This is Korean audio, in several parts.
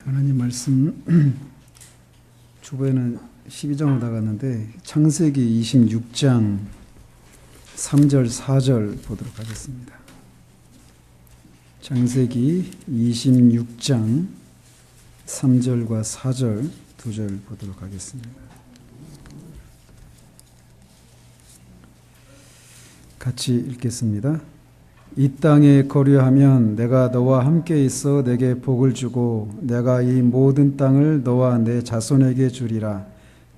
하나님 말씀 주보에는 12장으로 나갔는데 창세기 26장 3절 4절 보도록 하겠습니다. 창세기 26장 3절과 4절 두 절 보도록 하겠습니다. 같이 읽겠습니다. 이 땅에 거류하면 내가 너와 함께 있어 내게 복을 주고 내가 이 모든 땅을 너와 내 자손에게 주리라.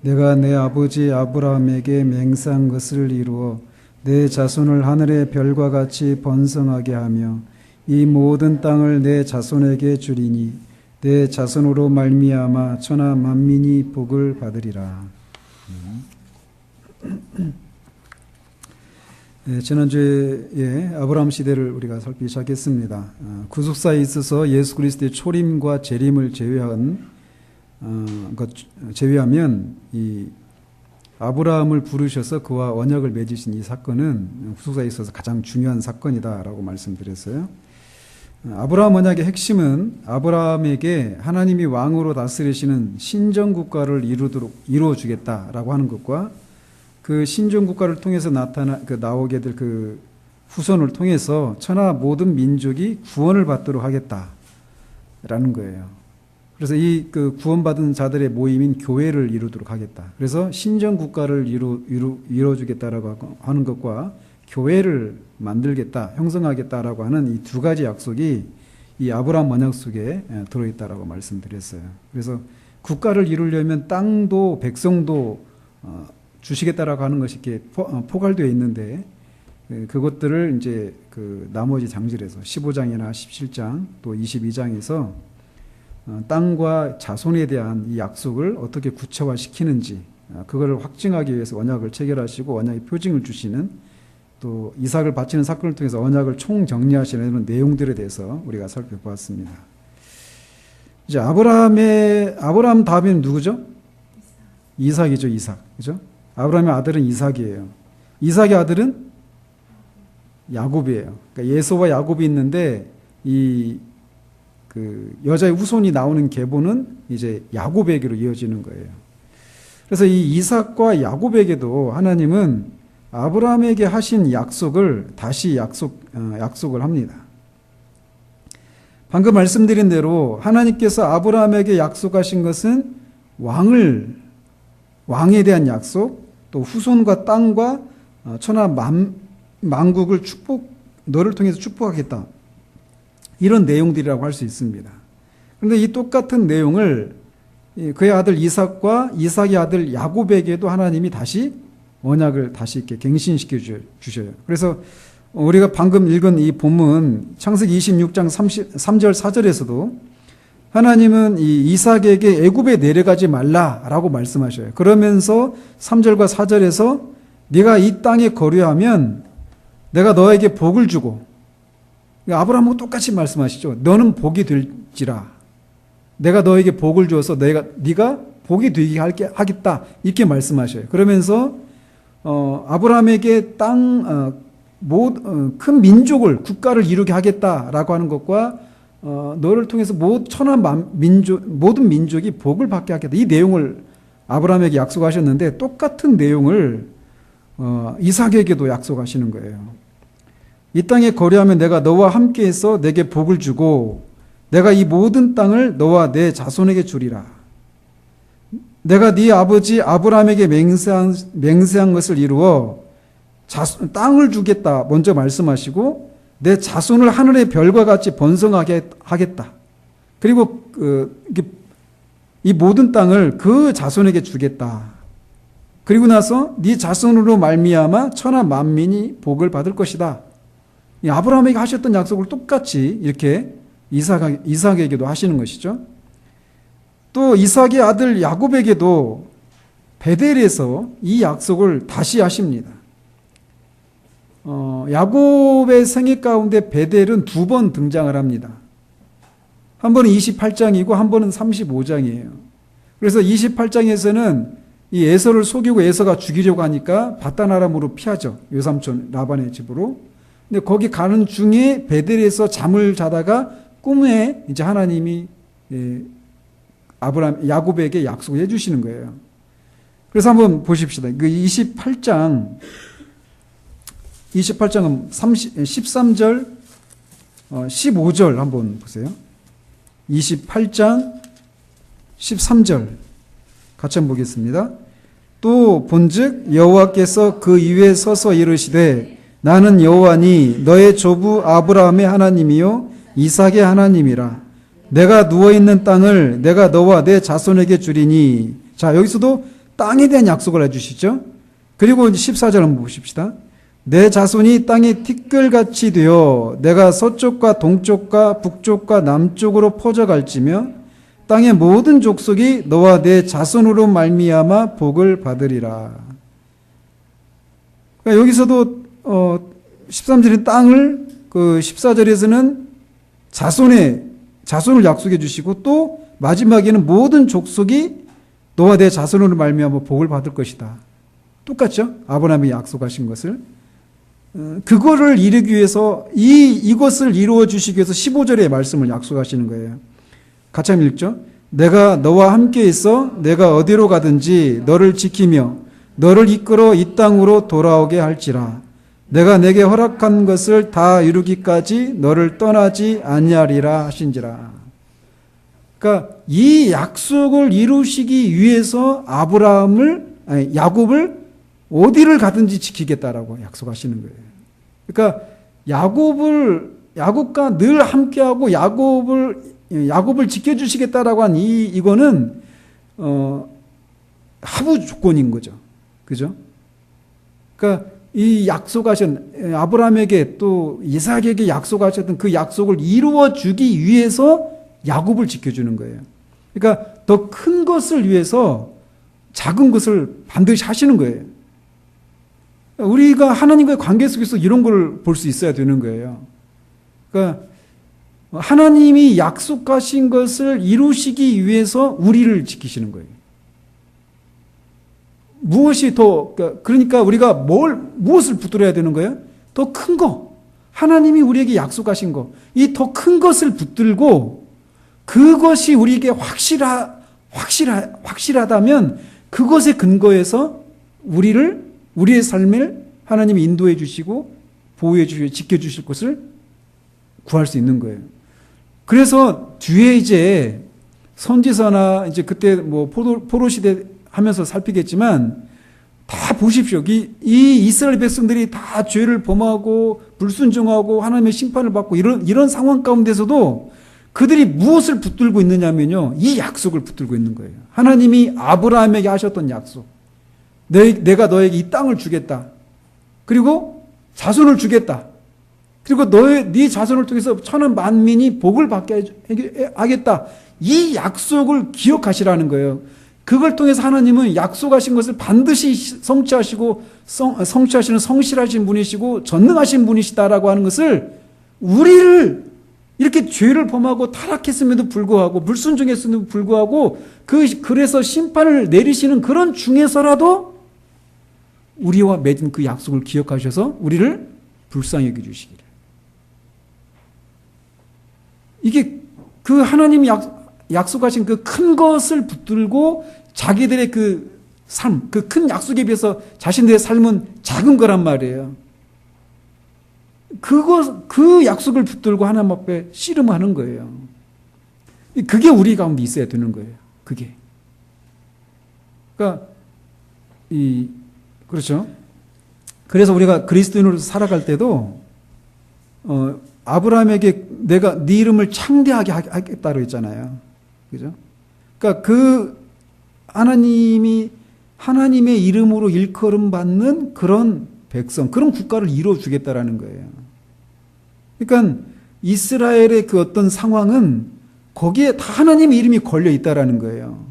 내가 내 아버지 아브라함에게 맹세한 것을 이루어 내 자손을 하늘의 별과 같이 번성하게 하며 이 모든 땅을 내 자손에게 주리니 내 자손으로 말미암아 천하 만민이 복을 받으리라. 네, 지난주에 아브라함 시대를 우리가 살피기 시작했습니다. 구속사에 있어서 예수 그리스도의 초림과 재림을 제외하면 이 아브라함을 부르셔서 그와 언약을 맺으신 이 사건은 구속사에 있어서 가장 중요한 사건이다라고 말씀드렸어요. 아브라함 언약의 핵심은 아브라함에게 하나님이 왕으로 다스리시는 신정국가를 이루어주겠다라고 하는 것과 그 신정국가를 통해서 나오게 될 그 후손을 통해서 천하 모든 민족이 구원을 받도록 하겠다라는 거예요. 그래서 이 그 구원받은 자들의 모임인 교회를 이루도록 하겠다. 그래서 신정국가를 이루어주겠다라고 하는 것과 교회를 만들겠다, 형성하겠다라고 하는 이 두 가지 약속이 이 아브라함 언약 속에 들어있다라고 말씀드렸어요. 그래서 국가를 이루려면 땅도 백성도 주시겠다라고 하는 것이 이렇게 포괄되어 있는데 그것들을 이제 그 나머지 장절에서 15장이나 17장 또 22장에서 땅과 자손에 대한 이 약속을 어떻게 구체화시키는지 그거를 확증하기 위해서 언약을 체결하시고 언약의 표징을 주시는 또 이삭을 바치는 사건을 통해서 언약을 총정리하시는 이런 내용들에 대해서 우리가 살펴보았습니다. 이제 아브라함 다음에는 누구죠? 이삭이죠, 이삭. 그죠? 아브라함의 아들은 이삭이에요. 이삭의 아들은 야곱이에요. 그러니까 예서와 야곱이 있는데 그 여자의 후손이 나오는 계보는 이제 야곱에게로 이어지는 거예요. 그래서 이 이삭과 야곱에게도 하나님은 아브라함에게 하신 약속을 다시 약속을 합니다. 방금 말씀드린 대로 하나님께서 아브라함에게 약속하신 것은 왕에 대한 약속, 또 후손과 땅과 천하 만국을 너를 통해서 축복하겠다. 이런 내용들이라고 할 수 있습니다. 그런데 이 똑같은 내용을 그의 아들 이삭과 이삭의 아들 야곱에게도 하나님이 다시 언약을 다시 이렇게 갱신시켜 주셔요. 그래서 우리가 방금 읽은 이 본문 창세기 26장 3절 4절에서도 하나님은 이 이삭에게 애굽에 내려가지 말라라고 말씀하셔요. 그러면서 3절과 4절에서 네가 이 땅에 거류하면 내가 너에게 복을 주고, 아브라함하고 똑같이 말씀하시죠. 너는 복이 될지라. 내가 너에게 복을 주어서 네가 복이 되게 하겠다. 이렇게 말씀하셔요. 그러면서 아브라함에게 큰 민족을 국가를 이루게 하겠다라고 하는 것과 너를 통해서 모든 민족이 복을 받게 하겠다. 이 내용을 아브라함에게 약속하셨는데 똑같은 내용을 이삭에게도 약속하시는 거예요. 이 땅에 거류하면 내가 너와 함께해서 내게 복을 주고 내가 이 모든 땅을 너와 내 자손에게 주리라. 내가 네 아버지 아브라함에게 맹세한 것을 이루어 땅을 주겠다 먼저 말씀하시고 내 자손을 하늘의 별과 같이 번성하게 하겠다. 그리고 이 모든 땅을 그 자손에게 주겠다. 그리고 나서 네 자손으로 말미암아 천하 만민이 복을 받을 것이다. 이 아브라함에게 하셨던 약속을 똑같이 이렇게 이삭에게도 하시는 것이죠. 또 이삭의 아들 야곱에게도 베델에서 이 약속을 다시 하십니다. 야곱의 생애 가운데 베델은 두 번 등장을 합니다. 한 번은 28장이고 한 번은 35장이에요. 그래서 28장에서는 이 에서를 속이고 에서가 죽이려고 하니까 바단 아람으로 피하죠. 외삼촌 라반의 집으로. 근데 거기 가는 중에 베델에서 잠을 자다가 꿈에 이제 하나님이 야곱에게 약속을 해주시는 거예요. 그래서 한번 보십시다. 그 28장은 13절, 15절 한번 보세요. 28장 13절 같이 한번 보겠습니다. 또 본즉 여호와께서 그 위에 서서 이르시되 나는 여호와니 너의 조부 아브라함의 하나님이요 이삭의 하나님이라. 내가 누워있는 땅을 내가 너와 내 자손에게 주리니. 자, 여기서도 땅에 대한 약속을 해주시죠. 그리고 14절 한번 보십시다. 내 자손이 땅에 티끌같이 되어 내가 서쪽과 동쪽과 북쪽과 남쪽으로 퍼져갈지며 땅의 모든 족속이 너와 내 자손으로 말미암아 복을 받으리라. 그러니까 여기서도 13절의 땅을, 그 14절에서는 자손을 약속해 주시고, 또 마지막에는 모든 족속이 너와 내 자손으로 말미암아 복을 받을 것이다. 똑같죠? 아브라함이 약속하신 것을. 그거를 이루기 위해서, 이것을 이루어 주시기 위해서 15절의 말씀을 약속하시는 거예요. 같이 한번 읽죠. 내가 너와 함께 있어 내가 어디로 가든지 너를 지키며 너를 이끌어 이 땅으로 돌아오게 할지라. 내가 내게 허락한 것을 다 이루기까지 너를 떠나지 아니하리라 하신지라. 그러니까 이 약속을 이루시기 위해서 야곱을 어디를 가든지 지키겠다라고 약속하시는 거예요. 그러니까 야곱과 늘 함께하고 야곱을 지켜주시겠다라고 한 이거는 하부 조건인 거죠. 그죠? 그러니까 이 약속하신 아브라함에게 또 이삭에게 약속하셨던 그 약속을 이루어 주기 위해서 야곱을 지켜주는 거예요. 그러니까 더 큰 것을 위해서 작은 것을 반드시 하시는 거예요. 우리가 하나님과의 관계 속에서 이런 걸 볼 수 있어야 되는 거예요. 그러니까 하나님이 약속하신 것을 이루시기 위해서 우리를 지키시는 거예요. 무엇이 더, 그러니까 우리가 무엇을 붙들어야 되는 거예요? 더 큰 거. 하나님이 우리에게 약속하신 거. 이 더 큰 것을 붙들고 그것이 우리에게 확실하다면 그것에 근거해서 우리의 삶을 하나님이 인도해 주시고 보호해 주시고 지켜주실 것을 구할 수 있는 거예요. 그래서 뒤에 이제 선지서나 이제 그때 뭐 포로 시대 하면서 살피겠지만 다 보십시오. 이 이스라엘 백성들이 다 죄를 범하고 불순종하고 하나님의 심판을 받고 이런 상황 가운데서도 그들이 무엇을 붙들고 있느냐면요. 이 약속을 붙들고 있는 거예요. 하나님이 아브라함에게 하셨던 약속. 내가 너에게 이 땅을 주겠다. 그리고 자손을 주겠다. 그리고 네 자손을 통해서 천한 만민이 복을 받게 하겠다. 이 약속을 기억하시라는 거예요. 그걸 통해서 하나님은 약속하신 것을 반드시 성취하시고 성취하시는 성실하신 분이시고 전능하신 분이시다라고 하는 것을 우리를 이렇게 죄를 범하고 타락했음에도 불구하고 불순종했음에도 불구하고 그래서 심판을 내리시는 그런 중에서라도 우리와 맺은 그 약속을 기억하셔서 우리를 불쌍히 여겨 주시기를. 이게 그 하나님이 약속하신 그 큰 것을 붙들고 자기들의 그 삶, 그 큰 약속에 비해서 자신들의 삶은 작은 거란 말이에요. 그 약속을 붙들고 하나님 앞에 씨름하는 거예요. 그게 우리 가운데 있어야 되는 거예요. 그게. 그러니까, 그렇죠. 그래서 우리가 그리스도인으로 살아갈 때도, 아브라함에게 내가 네 이름을 창대하게 하겠다고 했잖아요. 그죠? 그러니까 하나님의 이름으로 일컬음 받는 그런 백성, 그런 국가를 이루어 주겠다라는 거예요. 그러니까 이스라엘의 그 어떤 상황은 거기에 다 하나님의 이름이 걸려 있다라는 거예요.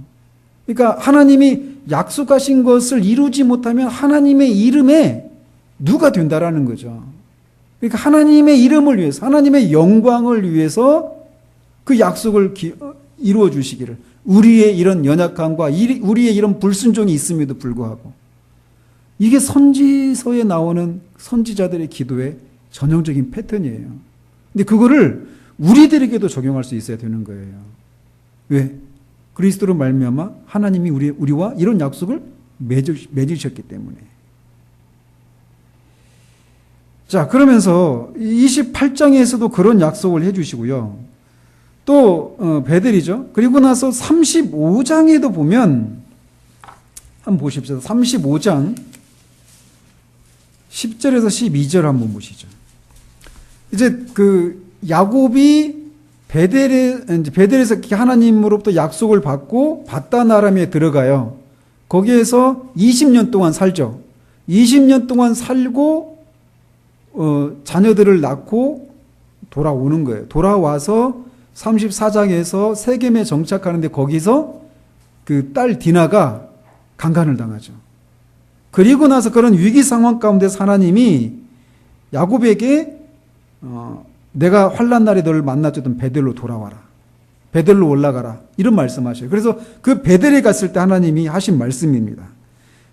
그러니까 하나님이 약속하신 것을 이루지 못하면 하나님의 이름에 누가 된다라는 거죠. 그러니까 하나님의 이름을 위해서, 하나님의 영광을 위해서 그 약속을 이루어 주시기를. 우리의 이런 연약함과 우리의 이런 불순종이 있음에도 불구하고. 이게 선지서에 나오는 선지자들의 기도의 전형적인 패턴이에요. 근데 그거를 우리들에게도 적용할 수 있어야 되는 거예요. 왜? 그리스도로 말미암아 하나님이 우리와 이런 약속을 맺으셨기 때문에. 자, 그러면서 28장에서도 그런 약속을 해주시고요. 또 베델이죠. 그리고 나서 35장에도 보면 한번 보십시오. 35장 10절에서 12절 한번 보시죠. 이제 그 야곱이 베델에서 하나님으로부터 약속을 받고 바단 아람에 들어가요. 거기에서 20년 동안 살죠. 20년 동안 살고 자녀들을 낳고 돌아오는 거예요. 돌아와서 34장에서 세겜에 정착하는데 거기서 그 딸 디나가 강간을 당하죠. 그리고 나서 그런 위기 상황 가운데서 하나님이 야곱에게 내가 환난 날에 너를 만나줬던 베델로 돌아와라. 베델로 올라가라. 이런 말씀하셔요. 그래서 그 베델에 갔을 때 하나님이 하신 말씀입니다.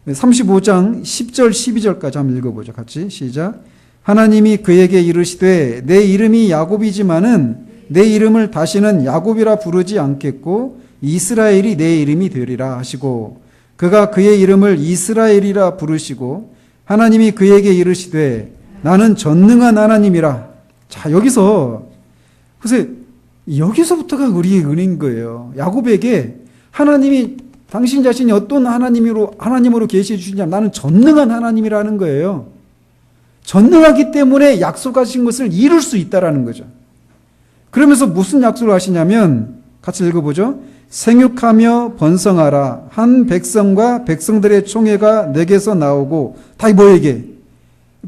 35장 10절 12절까지 한번 읽어보죠. 같이 시작. 하나님이 그에게 이르시되 내 이름이 야곱이지만은 내 이름을 다시는 야곱이라 부르지 않겠고 이스라엘이 내 이름이 되리라 하시고 그가 그의 이름을 이스라엘이라 부르시고 하나님이 그에게 이르시되 나는 전능한 하나님이라. 자, 그래서 여기서부터가 우리의 은혜인 거예요. 야곱에게 하나님이 당신 자신이 어떤 하나님으로 계시해 주시냐, 나는 전능한 하나님이라는 거예요. 전능하기 때문에 약속하신 것을 이룰 수 있다라는 거죠. 그러면서 무슨 약속을 하시냐면 같이 읽어보죠. 생육하며 번성하라. 한 백성과 백성들의 총회가 내게서 나오고 다 뭐에게?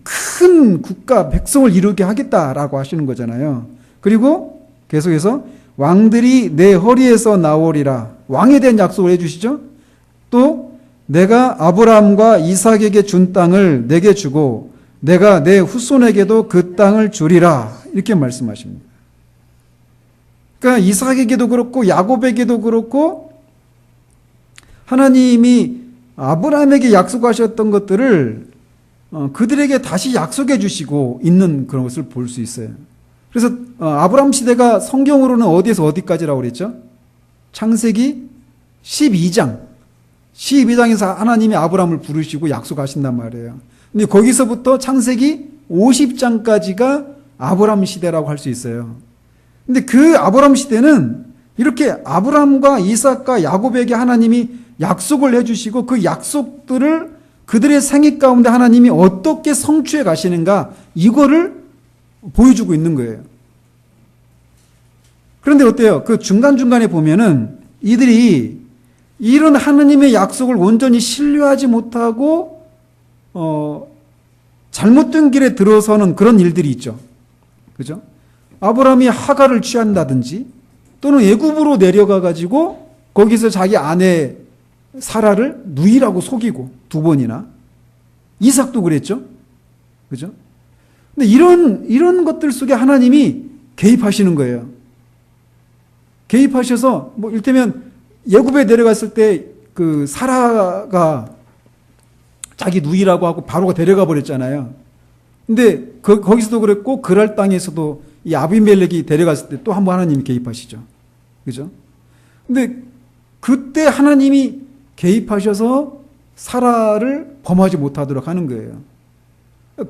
큰 국가 백성을 이루게 하겠다라고 하시는 거잖아요. 그리고 계속해서 왕들이 내 허리에서 나오리라. 왕에 대한 약속을 해주시죠. 또 내가 아브라함과 이삭에게 준 땅을 내게 주고 내가 내 후손에게도 그 땅을 주리라. 이렇게 말씀하십니다. 그러니까 이삭에게도 그렇고 야곱에게도 그렇고 하나님이 아브라함에게 약속하셨던 것들을 그들에게 다시 약속해 주시고 있는 그런 것을 볼 수 있어요. 그래서 아브라함 시대가 성경으로는 어디에서 어디까지라고 그랬죠? 창세기 12장에서 하나님이 아브라함을 부르시고 약속하신단 말이에요. 근데 거기서부터 창세기 50장까지가 아브라함 시대라고 할 수 있어요. 근데 그 아브라함 시대는 이렇게 아브라함과 이삭과 야곱에게 하나님이 약속을 해주시고 그 약속들을 그들의 생애 가운데 하나님이 어떻게 성취해 가시는가 이거를 보여주고 있는 거예요. 그런데 어때요? 그 중간중간에 보면은 이들이 이런 하나님의 약속을 온전히 신뢰하지 못하고 잘못된 길에 들어서는 그런 일들이 있죠. 그죠? 아브라함이 하갈을 취한다든지 또는 애굽으로 내려가 가지고 거기서 자기 아내 사라를 누이라고 속이고 2번이나 이삭도 그랬죠. 그죠? 근데 이런 것들 속에 하나님이 개입하시는 거예요. 개입하셔서 뭐 이를테면 애굽에 내려갔을 때 그 사라가 자기 누이라고 하고 바로가 데려가 버렸잖아요. 근데 거기서도 그랬고 그랄 땅에서도 이 아비멜렉이 데려갔을 때 또 한 번 하나님이 개입하시죠. 그죠? 근데 그때 하나님이 개입하셔서 사라를 범하지 못하도록 하는 거예요.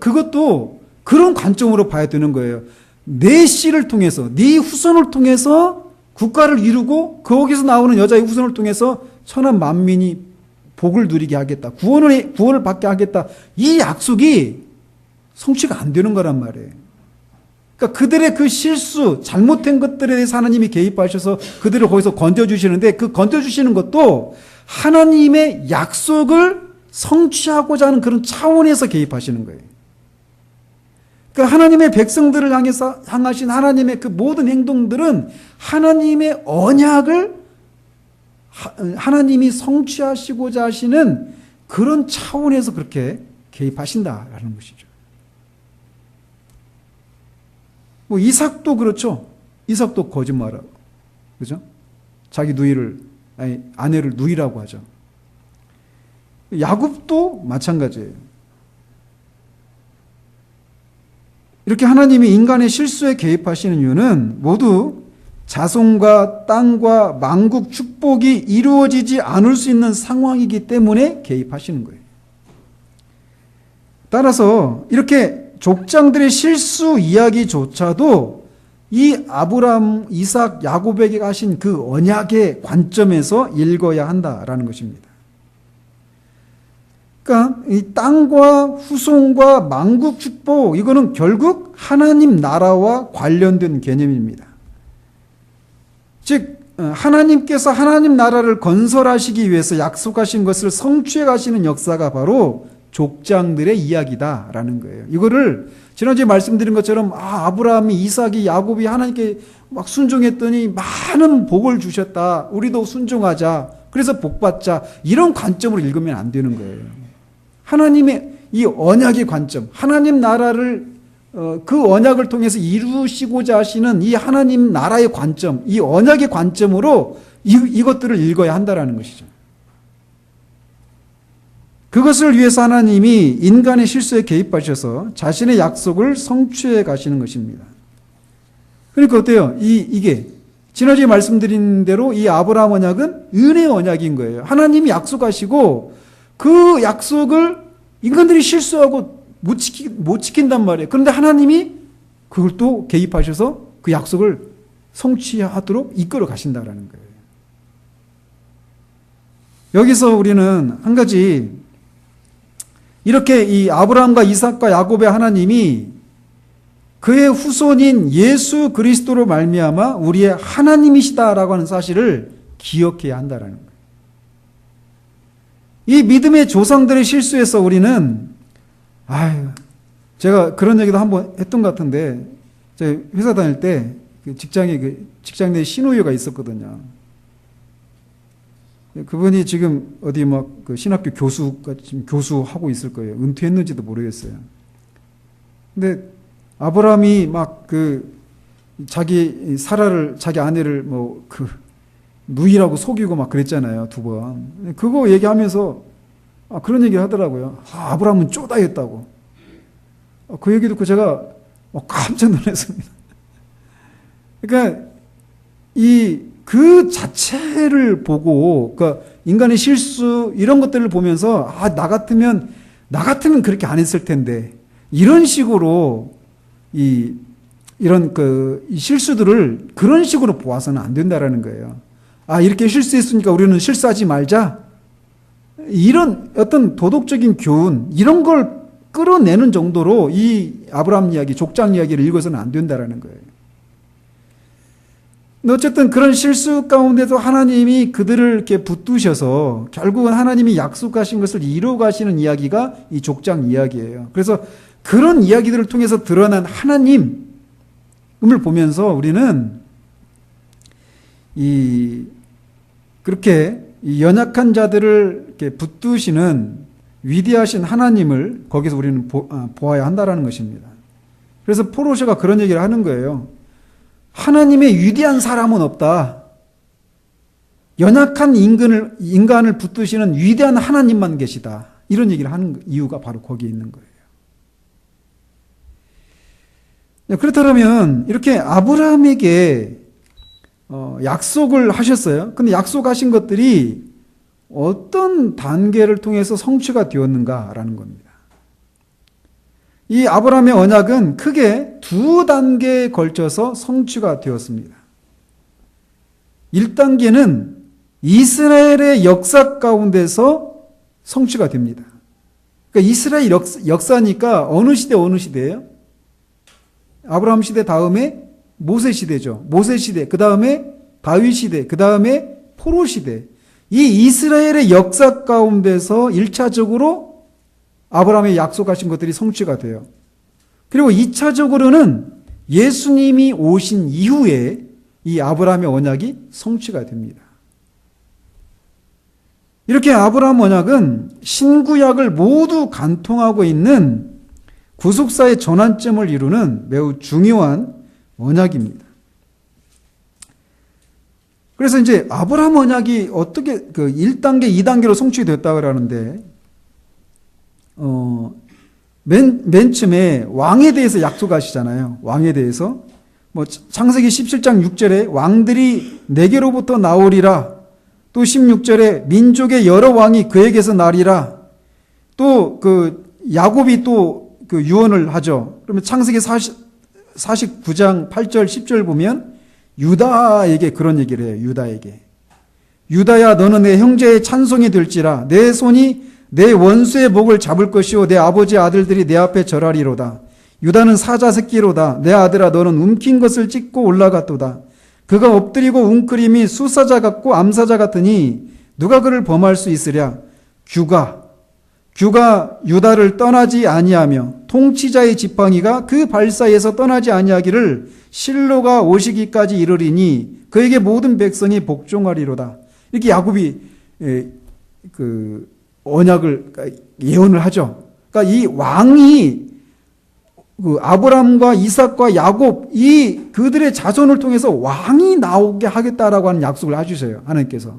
그것도 그런 관점으로 봐야 되는 거예요. 내 씨를 통해서, 네 후손을 통해서 국가를 이루고 거기서 나오는 여자의 후손을 통해서 천한 만민이 복을 누리게 하겠다. 구원을 받게 하겠다. 이 약속이 성취가 안 되는 거란 말이에요. 그러니까 그들의 그 실수, 잘못된 것들에 대해서 하나님이 개입하셔서 그들을 거기서 건져주시는데 그 건져주시는 것도 하나님의 약속을 성취하고자 하는 그런 차원에서 개입하시는 거예요. 그러니까 하나님의 백성들을 향하신 하나님의 그 모든 행동들은 하나님의 언약을 하나님이 성취하시고자 하시는 그런 차원에서 그렇게 개입하신다라는 것이죠. 뭐 이삭도 그렇죠. 이삭도 거짓말하고, 그죠? 자기 아내를 누이라고 하죠. 야곱도 마찬가지예요. 이렇게 하나님이 인간의 실수에 개입하시는 이유는 모두 자손과 땅과 만국 축복이 이루어지지 않을 수 있는 상황이기 때문에 개입하시는 거예요. 따라서 이렇게 족장들의 실수 이야기조차도 이 아브라함, 이삭, 야곱에게 하신 그 언약의 관점에서 읽어야 한다라는 것입니다. 그러니까 이 땅과 후손과 만국 축복, 이거는 결국 하나님 나라와 관련된 개념입니다. 즉 하나님께서 하나님 나라를 건설하시기 위해서 약속하신 것을 성취해 가시는 역사가 바로 족장들의 이야기다라는 거예요. 이거를 지난주에 말씀드린 것처럼 아브라함이, 이삭이, 야곱이 하나님께 막 순종했더니 많은 복을 주셨다. 우리도 순종하자. 그래서 복받자. 이런 관점으로 읽으면 안 되는 거예요. 하나님의 이 언약의 관점, 하나님 나라를 그 언약을 통해서 이루시고자 하시는 이 하나님 나라의 관점, 이 언약의 관점으로 이것들을 읽어야 한다라는 것이죠. 그것을 위해서 하나님이 인간의 실수에 개입하셔서 자신의 약속을 성취해 가시는 것입니다. 그러니까 어때요? 이게 지난주에 말씀드린 대로 이 아브라함 언약은 은혜의 언약인 거예요. 하나님이 약속하시고 그 약속을 인간들이 실수하고 못 지킨단 말이에요. 그런데 하나님이 그걸 또 개입하셔서 그 약속을 성취하도록 이끌어 가신다라는 거예요. 여기서 우리는 한 가지, 이렇게 이 아브라함과 이삭과 야곱의 하나님이 그의 후손인 예수 그리스도로 말미암아 우리의 하나님이시다라고 하는 사실을 기억해야 한다라는 거예요. 이 믿음의 조상들의 실수에서 우리는 제가 그런 얘기도 한번 했던 것 같은데, 제가 회사 다닐 때 직장 내 신우이가 있었거든요. 그분이 지금 어디 그 신학교 교수가 지금 교수하고 있을 거예요. 은퇴했는지도 모르겠어요. 근데 아브라함이 자기 사라를, 자기 아내를 누이라고 속이고 막 그랬잖아요. 2번. 그거 얘기하면서 그런 얘기를 하더라고요. 아브라함은 쪼다했다고. 그 얘기 듣고 제가 깜짝 놀랐습니다. 그러니까 그 자체를 보고, 그러니까 인간의 실수 이런 것들을 보면서 나 같으면 그렇게 안 했을 텐데, 이런 식으로 이런 이 실수들을 그런 식으로 보아서는 안 된다라는 거예요. 이렇게 실수했으니까 우리는 실수하지 말자. 이런 어떤 도덕적인 교훈, 이런 걸 끌어내는 정도로 이 아브라함 이야기, 족장 이야기를 읽어서는 안 된다라는 거예요. 어쨌든 그런 실수 가운데도 하나님이 그들을 이렇게 붙드셔서 결국은 하나님이 약속하신 것을 이루어 가시는 이야기가 이 족장 이야기예요. 그래서 그런 이야기들을 통해서 드러난 하나님을 보면서 우리는 그렇게 연약한 자들을 이렇게 붙드시는 위대하신 하나님을 거기서 우리는 보아야 한다라는 것입니다. 그래서 포로셔가 그런 얘기를 하는 거예요. 하나님의 위대한 사람은 없다. 연약한 인간을 붙드시는 위대한 하나님만 계시다. 이런 얘기를 하는 이유가 바로 거기에 있는 거예요. 그렇다면 이렇게 아브라함에게 약속을 하셨어요. 근데 약속하신 것들이 어떤 단계를 통해서 성취가 되었는가라는 겁니다. 이 아브라함의 언약은 크게 2단계에 걸쳐서 성취가 되었습니다. 1단계는 이스라엘의 역사 가운데서 성취가 됩니다. 그러니까 이스라엘 역사니까 어느 시대예요? 아브라함 시대 다음에 모세 시대죠. 모세 시대, 그 다음에 다윗 시대, 그 다음에 포로 시대. 이 이스라엘의 역사 가운데서 1차적으로 아브라함이 약속하신 것들이 성취가 돼요. 그리고 2차적으로는 예수님이 오신 이후에 이 아브라함의 언약이 성취가 됩니다. 이렇게 아브라함 언약은 신구약을 모두 간통하고 있는 구속사의 전환점을 이루는 매우 중요한 언약입니다. 그래서 이제 아브라함 언약이 어떻게 1단계, 2단계로 성취됐다고 하는데, 맨 처음에 왕에 대해서 약속하시잖아요. 왕에 대해서. 뭐 창세기 17장 6절에 왕들이 내게로부터 나오리라. 또 16절에 민족의 여러 왕이 그에게서 나리라. 또 그 야곱이 또 그 유언을 하죠. 그러면 창세기 49장 8절 10절 보면 유다에게 그런 얘기를 해요. 유다에게. 유다야 너는 내 형제의 찬송이 될지라. 내 손이 내 원수의 목을 잡을 것이요 내 아버지 아들들이 내 앞에 절하리로다. 유다는 사자 새끼로다. 내 아들아 너는 움킨 것을 찢고 올라갔도다. 그가 엎드리고 웅크림이 수사자 같고 암사자 같으니 누가 그를 범할 수 있으랴. 규가 유다를 떠나지 아니하며 통치자의 지팡이가 그 발사에서 떠나지 아니하기를 실로가 오시기까지 이르리니 그에게 모든 백성이 복종하리로다. 이렇게 야곱이 그 언약을 예언을 하죠. 그러니까 이 왕이 그 아브람과 이삭과 야곱 이 그들의 자손을 통해서 왕이 나오게 하겠다라고 하는 약속을 해주세요. 하나님께서.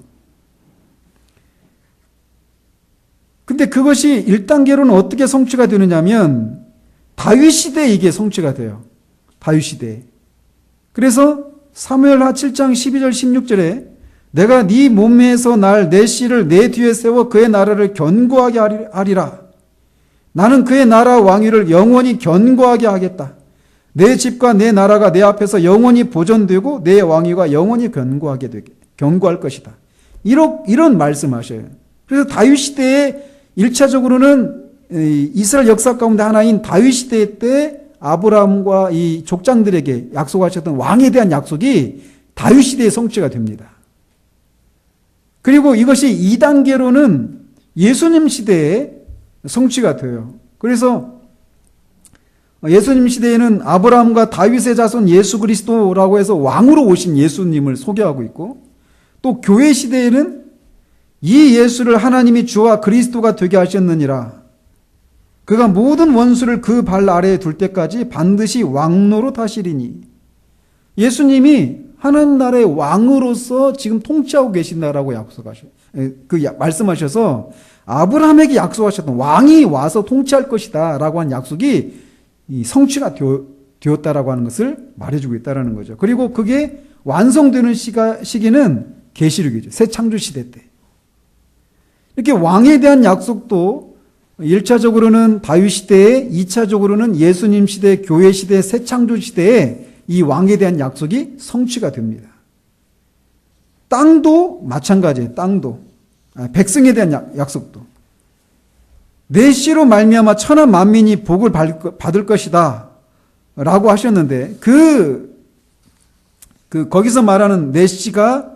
근데 그것이 1단계로는 어떻게 성취가 되느냐면 다윗 시대에 이게 성취가 돼요. 다윗 시대에. 그래서 사무엘하 7장 12절 16절에 내가 네 몸에서 날 내 씨를 내 뒤에 세워 그의 나라를 견고하게 하리라. 나는 그의 나라 왕위를 영원히 견고하게 하겠다. 내 집과 내 나라가 내 앞에서 영원히 보존되고 내 왕위가 영원히 견고할 것이다. 이런 말씀하셔요. 그래서 다윗 시대에 1차적으로는 이스라엘 역사 가운데 하나인 다윗 시대 때 아브라함과 이 족장들에게 약속하셨던 왕에 대한 약속이 다윗 시대에 성취가 됩니다. 그리고 이것이 2단계로는 예수님 시대에 성취가 돼요. 그래서 예수님 시대에는 아브라함과 다윗의 자손 예수 그리스도라고 해서 왕으로 오신 예수님을 소개하고 있고 또 교회 시대에는 이 예수를 하나님이 주와 그리스도가 되게 하셨느니라. 그가 모든 원수를 그 발 아래에 둘 때까지 반드시 왕노로 타시리니. 예수님이 하나님 나라의 왕으로서 지금 통치하고 계신다라고 말씀하셔서 아브라함에게 약속하셨던 왕이 와서 통치할 것이다라고 한 약속이 성취가 되었다라고 하는 것을 말해주고 있다라는 거죠. 그리고 그게 완성되는 시기는 계시록이죠. 새 창조 시대 때. 이렇게 왕에 대한 약속도 1차적으로는 다윗 시대에 2차적으로는 예수님 시대, 교회 시대, 새 창조 시대에 이 왕에 대한 약속이 성취가 됩니다. 땅도 마찬가지예요. 땅도. 백성에 대한 약속도. 내 씨로 말미암아 천하 만민이 복을 받을 것이다 라고 하셨는데 거기서 말하는 내 씨가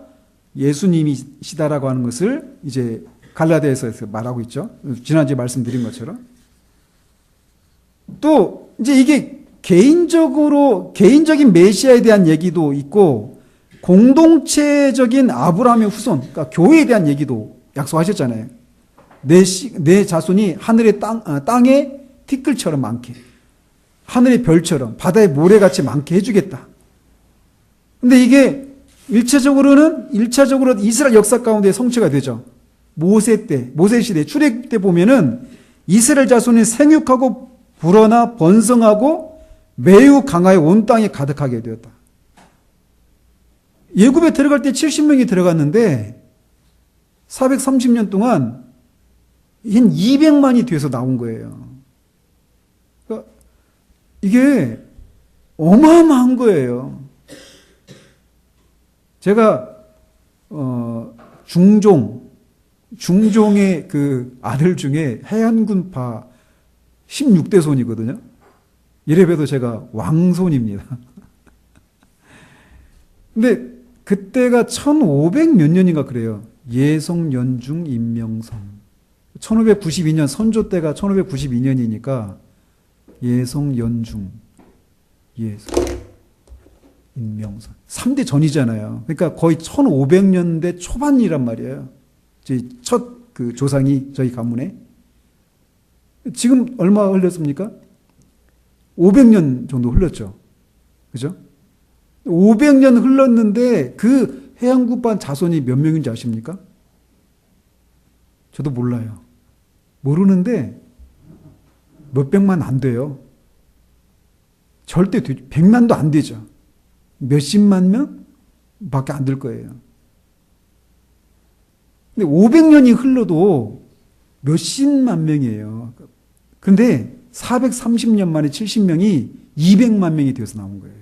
예수님이시다라고 하는 것을 이제 갈라디아서에서 말하고 있죠. 지난주에 말씀드린 것처럼. 또 이제 이게 개인적인 메시아에 대한 얘기도 있고 공동체적인 아브라함의 후손, 그러니까 교회에 대한 얘기도 약속하셨잖아요. 내 자손이 하늘의 땅의 티끌처럼 많게, 하늘의 별처럼 바다의 모래같이 많게 해주겠다. 근데 이게 1차적으로 이스라엘 역사 가운데 성취가 되죠. 모세 시대, 출애굽 때 보면은 이스라엘 자손이 생육하고 불어나 번성하고 매우 강하여 온 땅에 가득하게 되었다. 예굽에 들어갈 때 70명이 들어갔는데 430년 동안 한 200만이 돼서 나온 거예요. 그러니까 이게 어마어마한 거예요. 제가 중종의 그 아들 중에 해안군파 16대 손이거든요. 이래봬도 제가 왕손입니다. 근데 그때가 1500 몇 년인가 그래요. 예성, 연중, 임명선. 1592년, 선조 때가 1592년이니까 예성, 연중, 예성, 임명선. 3대 전이잖아요. 그러니까 거의 1500년대 초반이란 말이에요. 저희 첫 그 조상이 저희 가문에. 지금 얼마 흘렸습니까? 500년 정도 흘렀죠. 그죠? 500년 흘렀는데 그 해안군파 자손이 몇 명인지 아십니까? 저도 몰라요. 모르는데 몇백만 안 돼요. 절대 100만도 안 되죠. 몇십만 명? 밖에 안 될 거예요. 근데 500년이 흘러도 몇십만 명이에요. 근데 430년 만에 70명이 200만 명이 되어서 나온 거예요.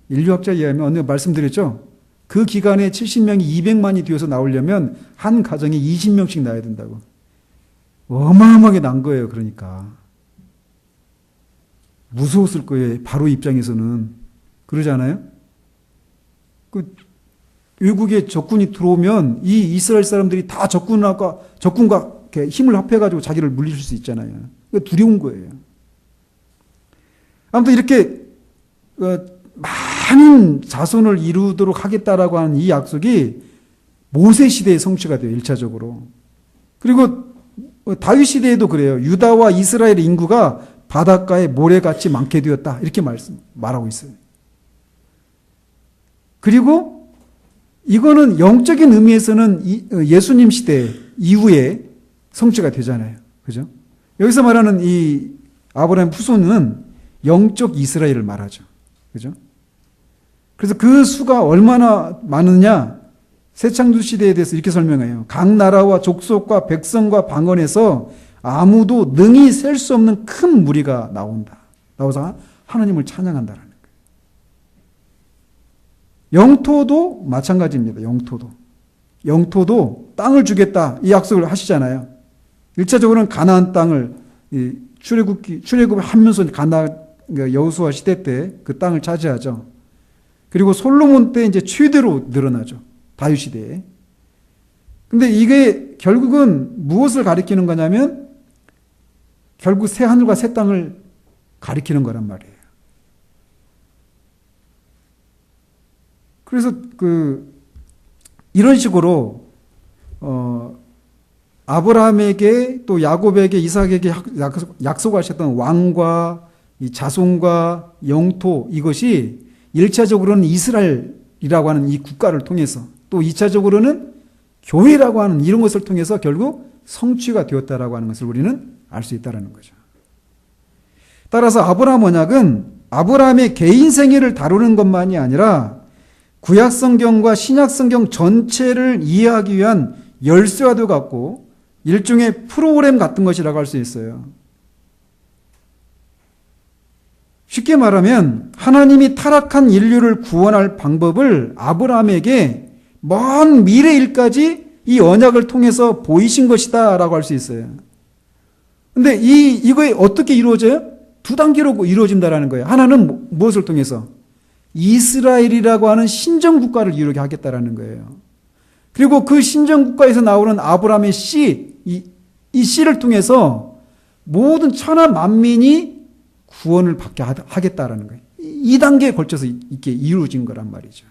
인류학자에 의하면 오늘 말씀드렸죠? 그 기간에 70명이 200만이 되어서 나오려면 한 가정에 20명씩 낳아야 된다고. 어마어마하게 난 거예요. 그러니까. 무서웠을 거예요. 바로 입장에서는. 그러지 않아요? 그 외국에 적군이 들어오면 이 이스라엘 사람들이 다 적군과 이렇게 힘을 합해가지고 자기를 물리칠 수 있잖아요. 그러니까 두려운 거예요. 아무튼 이렇게 많은 자손을 이루도록 하겠다라고 하는 이 약속이 모세 시대에 성취가 돼요. 1차적으로. 그리고 다윗 시대에도 그래요. 유다와 이스라엘의 인구가 바닷가에 모래같이 많게 되었다. 이렇게 말하고 있어요. 그리고 이거는 영적인 의미에서는 예수님 시대 이후에 성취가 되잖아요. 그죠? 여기서 말하는 이 아브라함 후손은 영적 이스라엘을 말하죠. 그죠? 그래서 그 수가 얼마나 많으냐? 새창조 시대에 대해서 이렇게 설명해요. 각 나라와 족속과 백성과 방언에서 아무도 능히 셀 수 없는 큰 무리가 나온다. 나와서 하나님을 찬양한다라는 거예요. 영토도 마찬가지입니다. 영토도 땅을 주겠다. 이 약속을 하시잖아요. 1차적으로는 가나안 땅을 출애굽을 하면서 여호수아 시대 때 그 땅을 차지하죠. 그리고 솔로몬 때 이제 최대로 늘어나죠. 다윗 시대에. 근데 이게 결국은 무엇을 가리키는 거냐면 결국 새 하늘과 새 땅을 가리키는 거란 말이에요. 그래서 이런 식으로 아브라함에게 또 야곱에게 이삭에게 약속하셨던 왕과 이 자손과 영토 이것이 1차적으로는 이스라엘이라고 하는 이 국가를 통해서 또 2차적으로는 교회라고 하는 이런 것을 통해서 결국 성취가 되었다라고 하는 것을 우리는 알 수 있다는 거죠. 따라서 아브라함 언약은 아브라함의 개인 생애를 다루는 것만이 아니라 구약 성경과 신약 성경 전체를 이해하기 위한 열쇠와도 같고 일종의 프로그램 같은 것이라고 할 수 있어요. 쉽게 말하면 하나님이 타락한 인류를 구원할 방법을 아브라함에게 먼 미래 일까지 이 언약을 통해서 보이신 것이다 라고 할 수 있어요. 근데 이거에 어떻게 이루어져요? 두 단계로 이루어진다라는 거예요. 하나는 무엇을 통해서? 이스라엘이라고 하는 신정국가를 이루게 하겠다라는 거예요. 그리고 그 신정국가에서 나오는 아브라함의 씨, 이 씨를 통해서 모든 천하 만민이 구원을 받게 하겠다라는 거예요. 이 단계에 걸쳐서 이렇게 이루어진 거란 말이죠.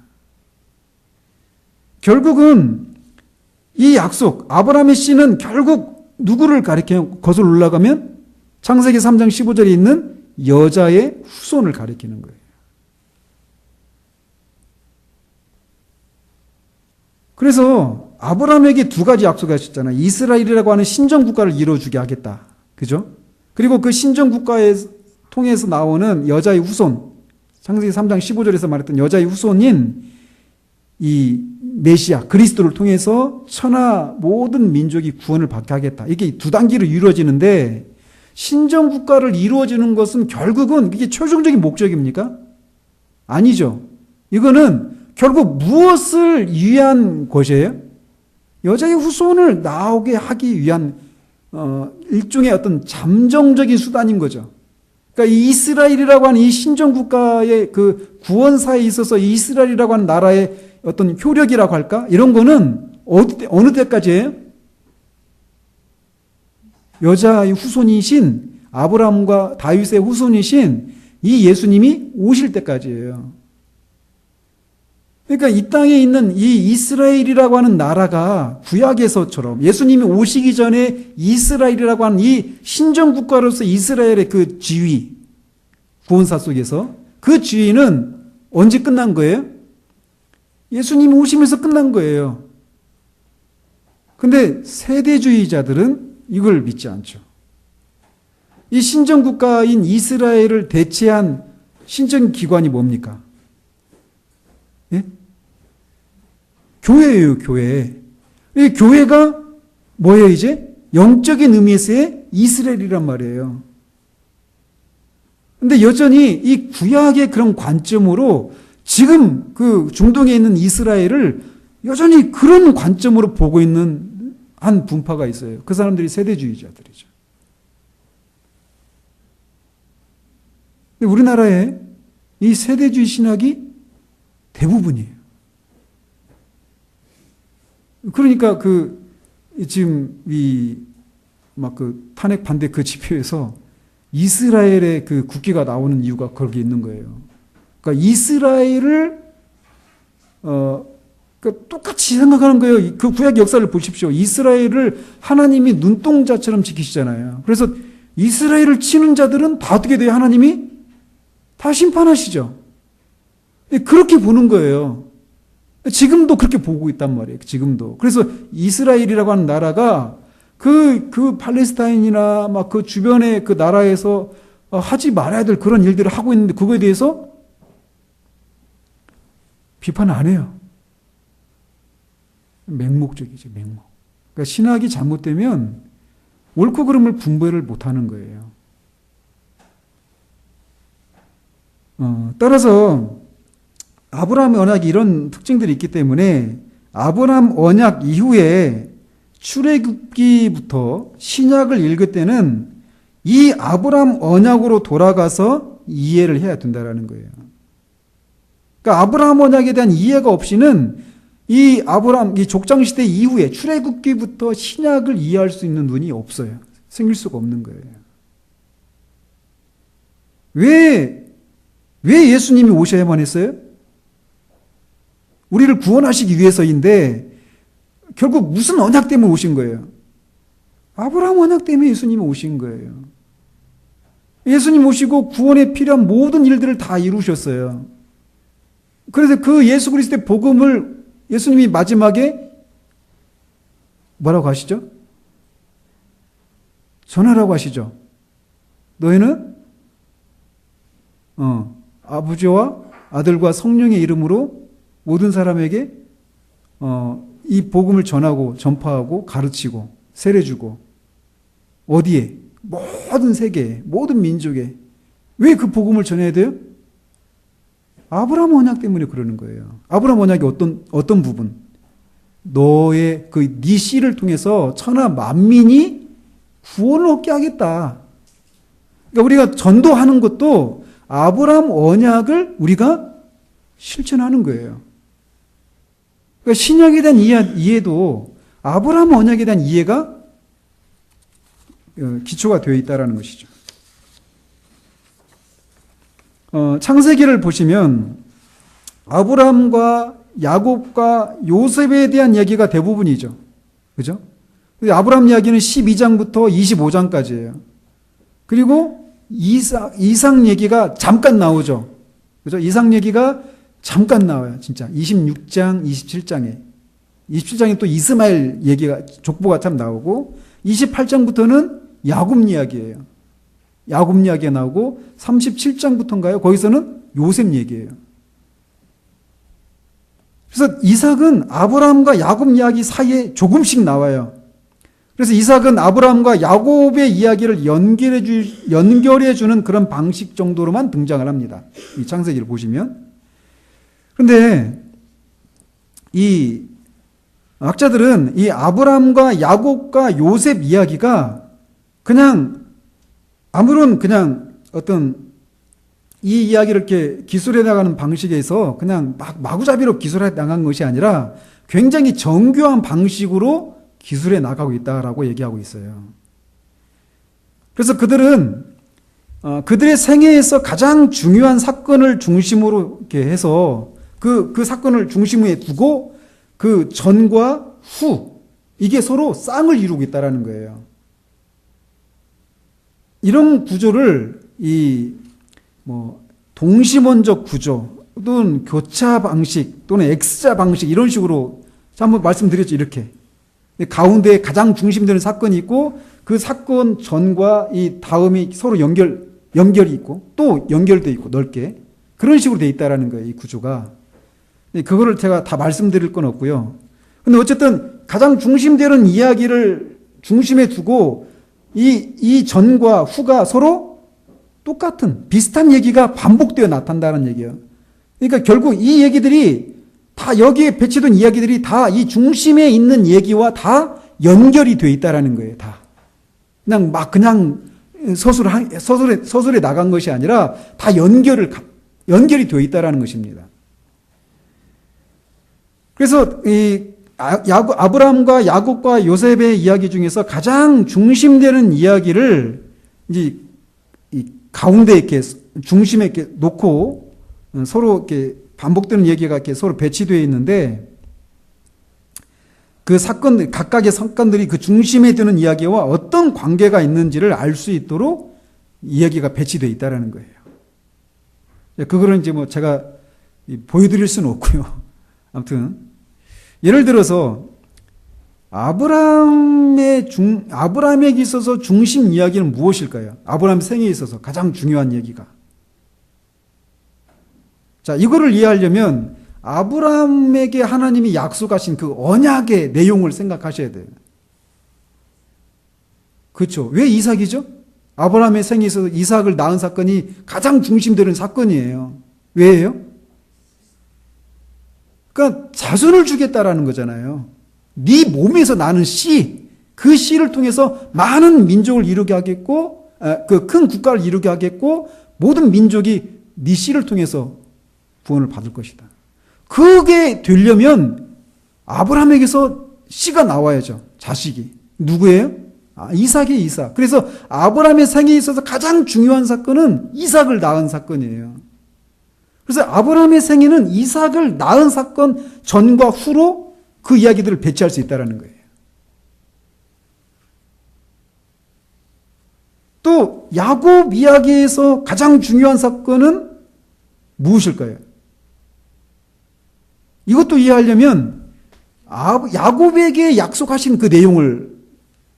결국은 이 약속, 아브라함의 씨는 결국 누구를 가리켜요? 거슬러 올라가면 창세기 3장 15절에 있는 여자의 후손을 가리키는 거예요. 그래서 아브라함에게 두 가지 약속하셨잖아요. 이스라엘이라고 하는 신정국가를 이루어주게 하겠다. 그죠? 그리고 그 신정국가에 통해서 나오는 여자의 후손, 창세기 3장 15절에서 말했던 여자의 후손인 이 메시아, 그리스도를 통해서 천하 모든 민족이 구원을 받게 하겠다. 이게 두 단계로 이루어지는데 신정국가를 이루어지는 것은 결국은 이게 최종적인 목적입니까? 아니죠. 이거는 결국 무엇을 위한 것이에요? 여자의 후손을 나오게 하기 위한 일종의 어떤 잠정적인 수단인 거죠. 그러니까 이 이스라엘이라고 하는 이 신정국가의 그 구원사에 있어서 이스라엘이라고 하는 나라의 어떤 효력이라고 할까? 이런 거는 어느 때까지예요? 여자의 후손이신 아브라함과 다윗의 후손이신 이 예수님이 오실 때까지예요. 그러니까 이 땅에 있는 이 이스라엘이라고 하는 나라가 구약에서처럼 예수님이 오시기 전에 이스라엘이라고 하는 이 신정국가로서 이스라엘의 그 지위, 구원사 속에서 그 지위는 언제 끝난 거예요? 예수님이 오시면서 끝난 거예요. 근데 세대주의자들은 이걸 믿지 않죠. 이 신정국가인 이스라엘을 대체한 신적 기관이 뭡니까? 예? 교회예요, 교회. 이 교회가 뭐예요, 이제? 영적인 의미에서의 이스라엘이란 말이에요. 근데 여전히 이 구약의 그런 관점으로 지금 그 중동에 있는 이스라엘을 여전히 그런 관점으로 보고 있는 한 분파가 있어요. 그 사람들이 세대주의자들이죠. 근데 우리나라에 이 세대주의 신학이 대부분이에요. 그러니까 지금 막 탄핵 반대 그 집회에서 이스라엘의 그 국기가 나오는 이유가 거기 있는 거예요. 그러니까 이스라엘을 그러니까 똑같이 생각하는 거예요. 그 구약 역사를 보십시오. 이스라엘을 하나님이 눈동자처럼 지키시잖아요. 그래서 이스라엘을 치는 자들은 다 어떻게 돼요? 하나님이 다 심판하시죠. 그렇게 보는 거예요. 지금도 그렇게 보고 있단 말이에요. 지금도. 그래서 이스라엘이라고 하는 나라가 그 팔레스타인이나 막 그 주변의 그 나라에서 하지 말아야 될 그런 일들을 하고 있는데 그거에 대해서 비판 안 해요. 맹목적이죠, 맹목. 그러니까 신학이 잘못되면 옳고 그름을 분별을 못 하는 거예요. 따라서 아브라함 언약이 이런 특징들이 있기 때문에 아브라함 언약 이후에 출애굽기부터 신약을 읽을 때는 이 아브라함 언약으로 돌아가서 이해를 해야 된다라는 거예요. 그러니까 아브라함 언약에 대한 이해가 없이는 이 족장 시대 이후에 출애굽기부터 신약을 이해할 수 있는 눈이 없어요. 생길 수가 없는 거예요. 왜 예수님이 오셔야만 했어요? 우리를 구원하시기 위해서인데 결국 무슨 언약 때문에 오신 거예요? 아브라함 언약 때문에 예수님이 오신 거예요. 예수님 오시고 구원에 필요한 모든 일들을 다 이루셨어요. 그래서 그 예수 그리스도의 복음을 예수님이 마지막에 뭐라고 하시죠? 전하라고 하시죠. 너희는 아버지와 아들과 성령의 이름으로 모든 사람에게 이 복음을 전하고 전파하고 가르치고 세례주고 어디에? 모든 세계에 모든 민족에. 왜 그 복음을 전해야 돼요? 아브라함 언약 때문에 그러는 거예요. 아브라함 언약의 어떤 부분? 너의 네 씨를 통해서 천하 만민이 구원을 얻게 하겠다. 그러니까 우리가 전도하는 것도 아브라함 언약을 우리가 실천하는 거예요. 그러니까 신약에 대한 이해도 아브라함 언약에 대한 이해가 기초가 되어 있다는 것이죠. 창세기를 보시면 아브라함과 야곱과 요셉에 대한 얘기가 대부분이죠. 그죠? 아브라함 이야기는 12장부터 25장까지예요. 그리고 이삭 얘기가 잠깐 나오죠. 그죠? 이삭 얘기가 잠깐 나와요. 진짜 26장, 27장에. 27장에 또 이스마엘 얘기가 족보가 참 나오고 28장부터는 야곱 이야기예요. 야곱 이야기가 나오고 37장부터인가요? 거기서는 요셉 얘기예요. 그래서 이삭은 아브라함과 야곱 이야기 사이에 조금씩 나와요. 그래서 이삭은 아브라함과 야곱의 이야기를 연결해 주는 그런 방식 정도로만 등장을 합니다. 이 창세기를 보시면. 그런데 이 학자들은 이 아브라함과 야곱과 요셉 이야기가 그냥 아무런 그냥 어떤 이 이야기를 이렇게 기술해 나가는 방식에서 그냥 마구잡이로 기술해 나간 것이 아니라 굉장히 정교한 방식으로 기술해 나가고 있다라고 얘기하고 있어요. 그래서 그들은 그들의 생애에서 가장 중요한 사건을 중심으로 이렇게 해서 그 사건을 중심에 두고 그 전과 후 이게 서로 쌍을 이루고 있다라는 거예요. 이런 구조를 동시원적 구조 또는 교차 방식 또는 X자 방식 이런 식으로 한번 말씀드렸죠. 이렇게 가운데에 가장 중심되는 사건이 있고 그 사건 전과 이 다음이 서로 연결 연결이 있고 또 연결돼 있고 넓게 그런 식으로 돼 있다라는 거예요. 이 구조가. 그거를 제가 다 말씀드릴 건 없고요. 근데 어쨌든 가장 중심되는 이야기를 중심에 두고 이 전과 후가 서로 똑같은 비슷한 얘기가 반복되어 나타난다는 얘기예요. 그러니까 결국 이 얘기들이 다 여기에 배치된 이야기들이 다 이 중심에 있는 얘기와 다 연결이 되어 있다라는 거예요. 다. 그냥 서술에 나간 것이 아니라 다 연결이 되어 있다라는 것입니다. 그래서 아브라함과 야곱과 요셉의 이야기 중에서 가장 중심되는 이야기를 이제 이 가운데 이렇게 중심에 이렇게 놓고 서로 이렇게 반복되는 얘기가 이렇게 서로 배치되어 있는데 그 사건들, 각각의 사건들이 그 중심에 드는 이야기와 어떤 관계가 있는지를 알 수 있도록 이야기가 배치되어 있다라는 거예요. 그거는 이제 뭐 제가 보여드릴 수는 없고요. 아무튼 예를 들어서 아브라함에게 있어서 중심 이야기는 무엇일까요? 아브라함 생에 있어서 가장 중요한 얘기가. 자, 이거를 이해하려면 아브라함에게 하나님이 약속하신 그 언약의 내용을 생각하셔야 돼요. 그렇죠? 왜 이삭이죠? 아브라함의 생에 있어서 이삭을 낳은 사건이 가장 중심되는 사건이에요. 왜예요? 그러니까 자손을 주겠다라는 거잖아요. 네 몸에서 나는 씨, 그 씨를 통해서 많은 민족을 이루게 하겠고, 그 큰 국가를 이루게 하겠고, 모든 민족이 네 씨를 통해서 구원을 받을 것이다. 그게 되려면 아브라함에게서 씨가 나와야죠. 자식이. 누구예요? 이삭이에요, 이삭. 그래서 아브라함의 생에 있어서 가장 중요한 사건은 이삭을 낳은 사건이에요. 그래서 아브라함의 생에는 이삭을 낳은 사건 전과 후로 그 이야기들을 배치할 수 있다는 거예요. 또 야곱 이야기에서 가장 중요한 사건은 무엇일까요? 이것도 이해하려면 야곱에게 약속하신 그 내용을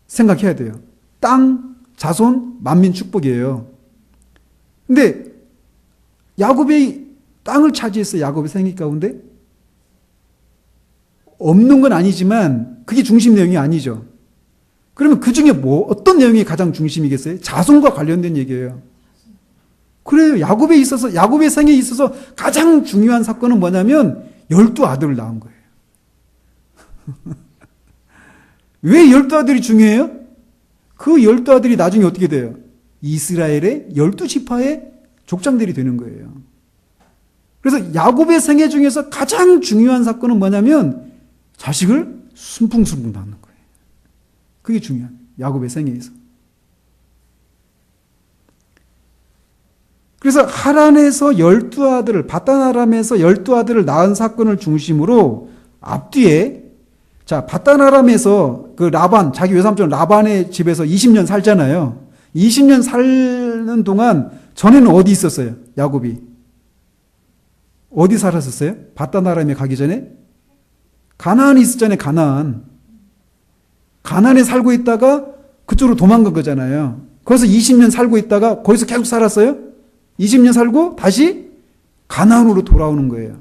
생각해야 돼요. 땅, 자손, 만민 축복이에요. 근데 야곱이 땅을 차지했어요. 야곱의 생애 가운데. 없는 건 아니지만 그게 중심 내용이 아니죠. 그러면 그 중에 어떤 내용이 가장 중심이겠어요? 자손과 관련된 얘기예요. 그래요. 야곱의 생에 있어서 가장 중요한 사건은 뭐냐면 12아들을 낳은 거예요. 왜 12아들이 중요해요? 그 12아들이 나중에 어떻게 돼요? 이스라엘의 12지파의 족장들이 되는 거예요. 그래서 야곱의 생애 중에서 가장 중요한 사건은 뭐냐면 자식을 순풍순풍 낳는 거예요. 그게 중요한 야곱의 생애에서. 그래서 하란에서 12아들을, 바단 아람에서 12아들을 낳은 사건을 중심으로 앞뒤에, 자, 바단 아람에서 그 라반, 자기 외삼촌 라반의 집에서 20년 살잖아요. 20년 살는 동안 전에는 어디 있었어요? 야곱이. 어디 살았었어요? 바단 아람에 가기 전에? 가나안이 있었잖아요, 가나안. 가나안에 살고 있다가 그쪽으로 도망간 거잖아요. 거기서 20년 살고 있다가 거기서 계속 살았어요? 20년 살고 다시 가나안으로 돌아오는 거예요.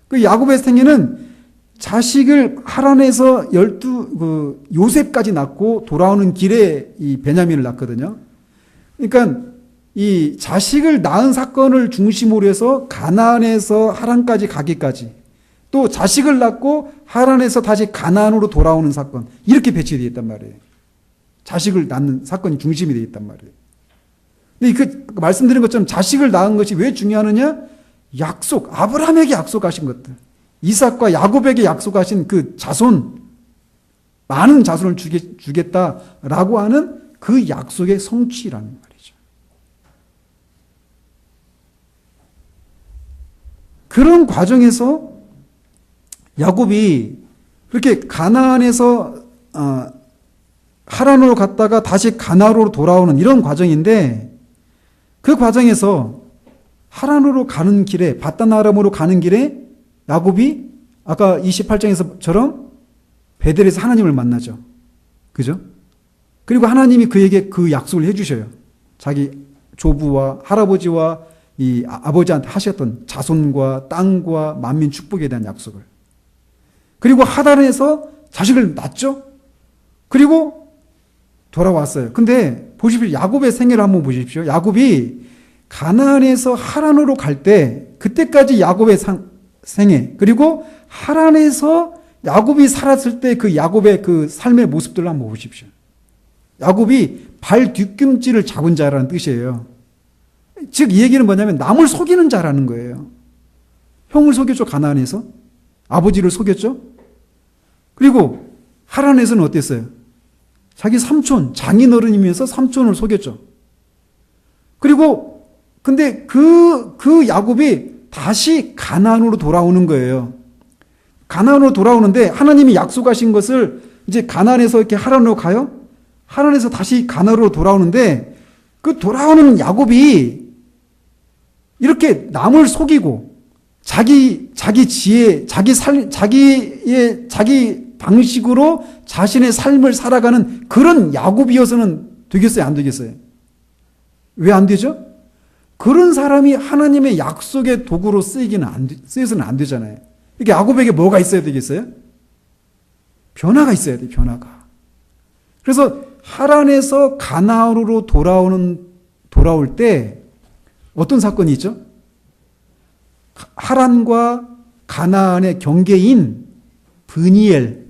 그 야곱의 생애는 자식을 하란에서 요셉까지 낳고 돌아오는 길에 이 베냐민을 낳거든요. 그러니까 이 자식을 낳은 사건을 중심으로 해서 가나안에서 하란까지 가기까지, 또 자식을 낳고 하란에서 다시 가나안으로 돌아오는 사건, 이렇게 배치되어 있단 말이에요. 자식을 낳는 사건이 중심이 되어 있단 말이에요. 근데 말씀드린 것처럼 자식을 낳은 것이 왜 중요하느냐? 약속, 아브라함에게 약속하신 것들, 이삭과 야곱에게 약속하신 그 자손, 많은 자손을 주겠다라고 하는 그 약속의 성취라는 말이죠. 그런 과정에서 야곱이 그렇게 가나안에서 하란으로 갔다가 다시 가나안으로 돌아오는 이런 과정인데, 그 과정에서 하란으로 가는 길에, 바단 아람으로 가는 길에 야곱이 아까 28장에서처럼 베델에서 하나님을 만나죠. 그죠? 그리고 하나님이 그에게 그 약속을 해주셔요. 자기 조부와 할아버지와 이 아버지한테 하셨던 자손과 땅과 만민 축복에 대한 약속을. 그리고 하단에서 자식을 낳죠. 그리고 돌아왔어요. 근데 보십시오. 야곱의 생애를 한번 보십시오. 야곱이 가나안에서 하란으로 갈 때, 그때까지 야곱의 생애, 그리고 하란에서 야곱이 살았을 때 그 야곱의 그 삶의 모습들을 한번 보십시오. 야곱이 발 뒤꿈치를 잡은 자라는 뜻이에요. 즉, 이 얘기는 뭐냐면 남을 속이는 자라는 거예요. 형을 속였죠, 가나안에서. 아버지를 속였죠. 그리고 하란에서는 어땠어요? 자기 삼촌, 장인어른이면서 삼촌을 속였죠. 그리고 근데 그 야곱이 다시 가나안으로 돌아오는 거예요. 가나안으로 돌아오는데 하나님이 약속하신 것을 이제 가나안에서 이렇게 하란으로 가요. 하란에서 다시 가나안으로 돌아오는데 그 돌아오는 야곱이 이렇게 남을 속이고 자기 지혜, 자기 방식으로 자신의 삶을 살아가는 그런 야곱이어서는 되겠어요? 안 되겠어요? 왜 안 되죠? 그런 사람이 하나님의 약속의 도구로 쓰여서는 안 되잖아요. 이게 야곱에게 뭐가 있어야 되겠어요? 변화가 있어야 돼요, 변화가. 그래서 하란에서 가나안으로 돌아올 때 어떤 사건이 있죠? 하란과 가나안의 경계인 브니엘,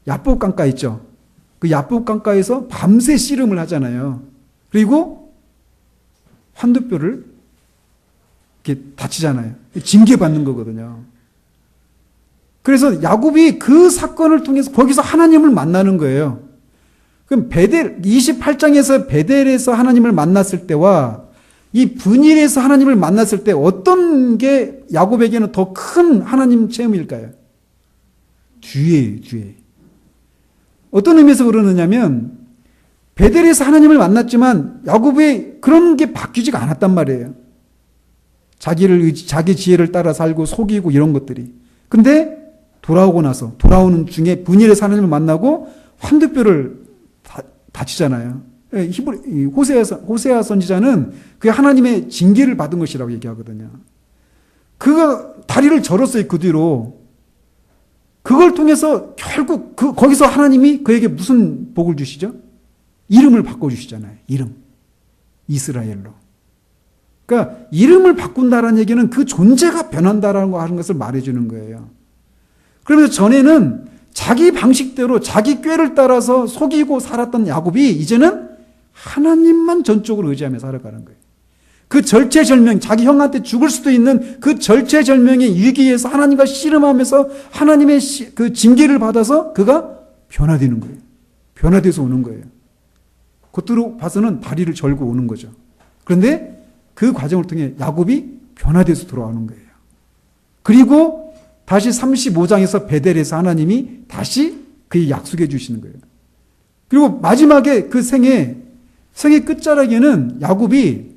야복 강가 있죠? 그 야복 강가에서 밤새 씨름을 하잖아요. 그리고 환두뼈를 이렇게 다치잖아요. 징계받는 거거든요. 그래서 야곱이 그 사건을 통해서 거기서 하나님을 만나는 거예요. 그럼 28장에서 베델에서 하나님을 만났을 때와 이 브니엘에서 하나님을 만났을 때 어떤 게 야곱에게는 더 큰 하나님 체험일까요? 뒤에. 어떤 의미에서 그러느냐면 베델에서 하나님을 만났지만 야곱이 그런 게 바뀌지가 않았단 말이에요. 자기 지혜를 따라 살고 속이고 이런 것들이. 근데 돌아오는 중에 브니엘에서 하나님을 만나고 환두뼈를 다치잖아요. 호세아 선지자는 그게 하나님의 징계를 받은 것이라고 얘기하거든요. 그가 다리를 절었어요, 그 뒤로. 그걸 통해서 결국 거기서 하나님이 그에게 무슨 복을 주시죠? 이름을 바꿔주시잖아요. 이름. 이스라엘로. 그러니까 이름을 바꾼다라는 얘기는 그 존재가 변한다라는 거 하는 것을 말해주는 거예요. 그러면서 전에는 자기 방식대로 자기 꾀를 따라서 속이고 살았던 야곱이 이제는 하나님만 전적으로 의지하며 살아가는 거예요. 그 절체절명, 자기 형한테 죽을 수도 있는 그 절체절명의 위기에서 하나님과 씨름하면서 하나님의 그 징계를 받아서 그가 변화되는 거예요. 변화돼서 오는 거예요. 겉으로 봐서는 다리를 절고 오는 거죠. 그런데 그 과정을 통해 야곱이 변화돼서 돌아오는 거예요. 그리고 다시 35장에서 베델에서 하나님이 다시 그에게 약속해 주시는 거예요. 그리고 마지막에 그 생의 끝자락에는 야곱이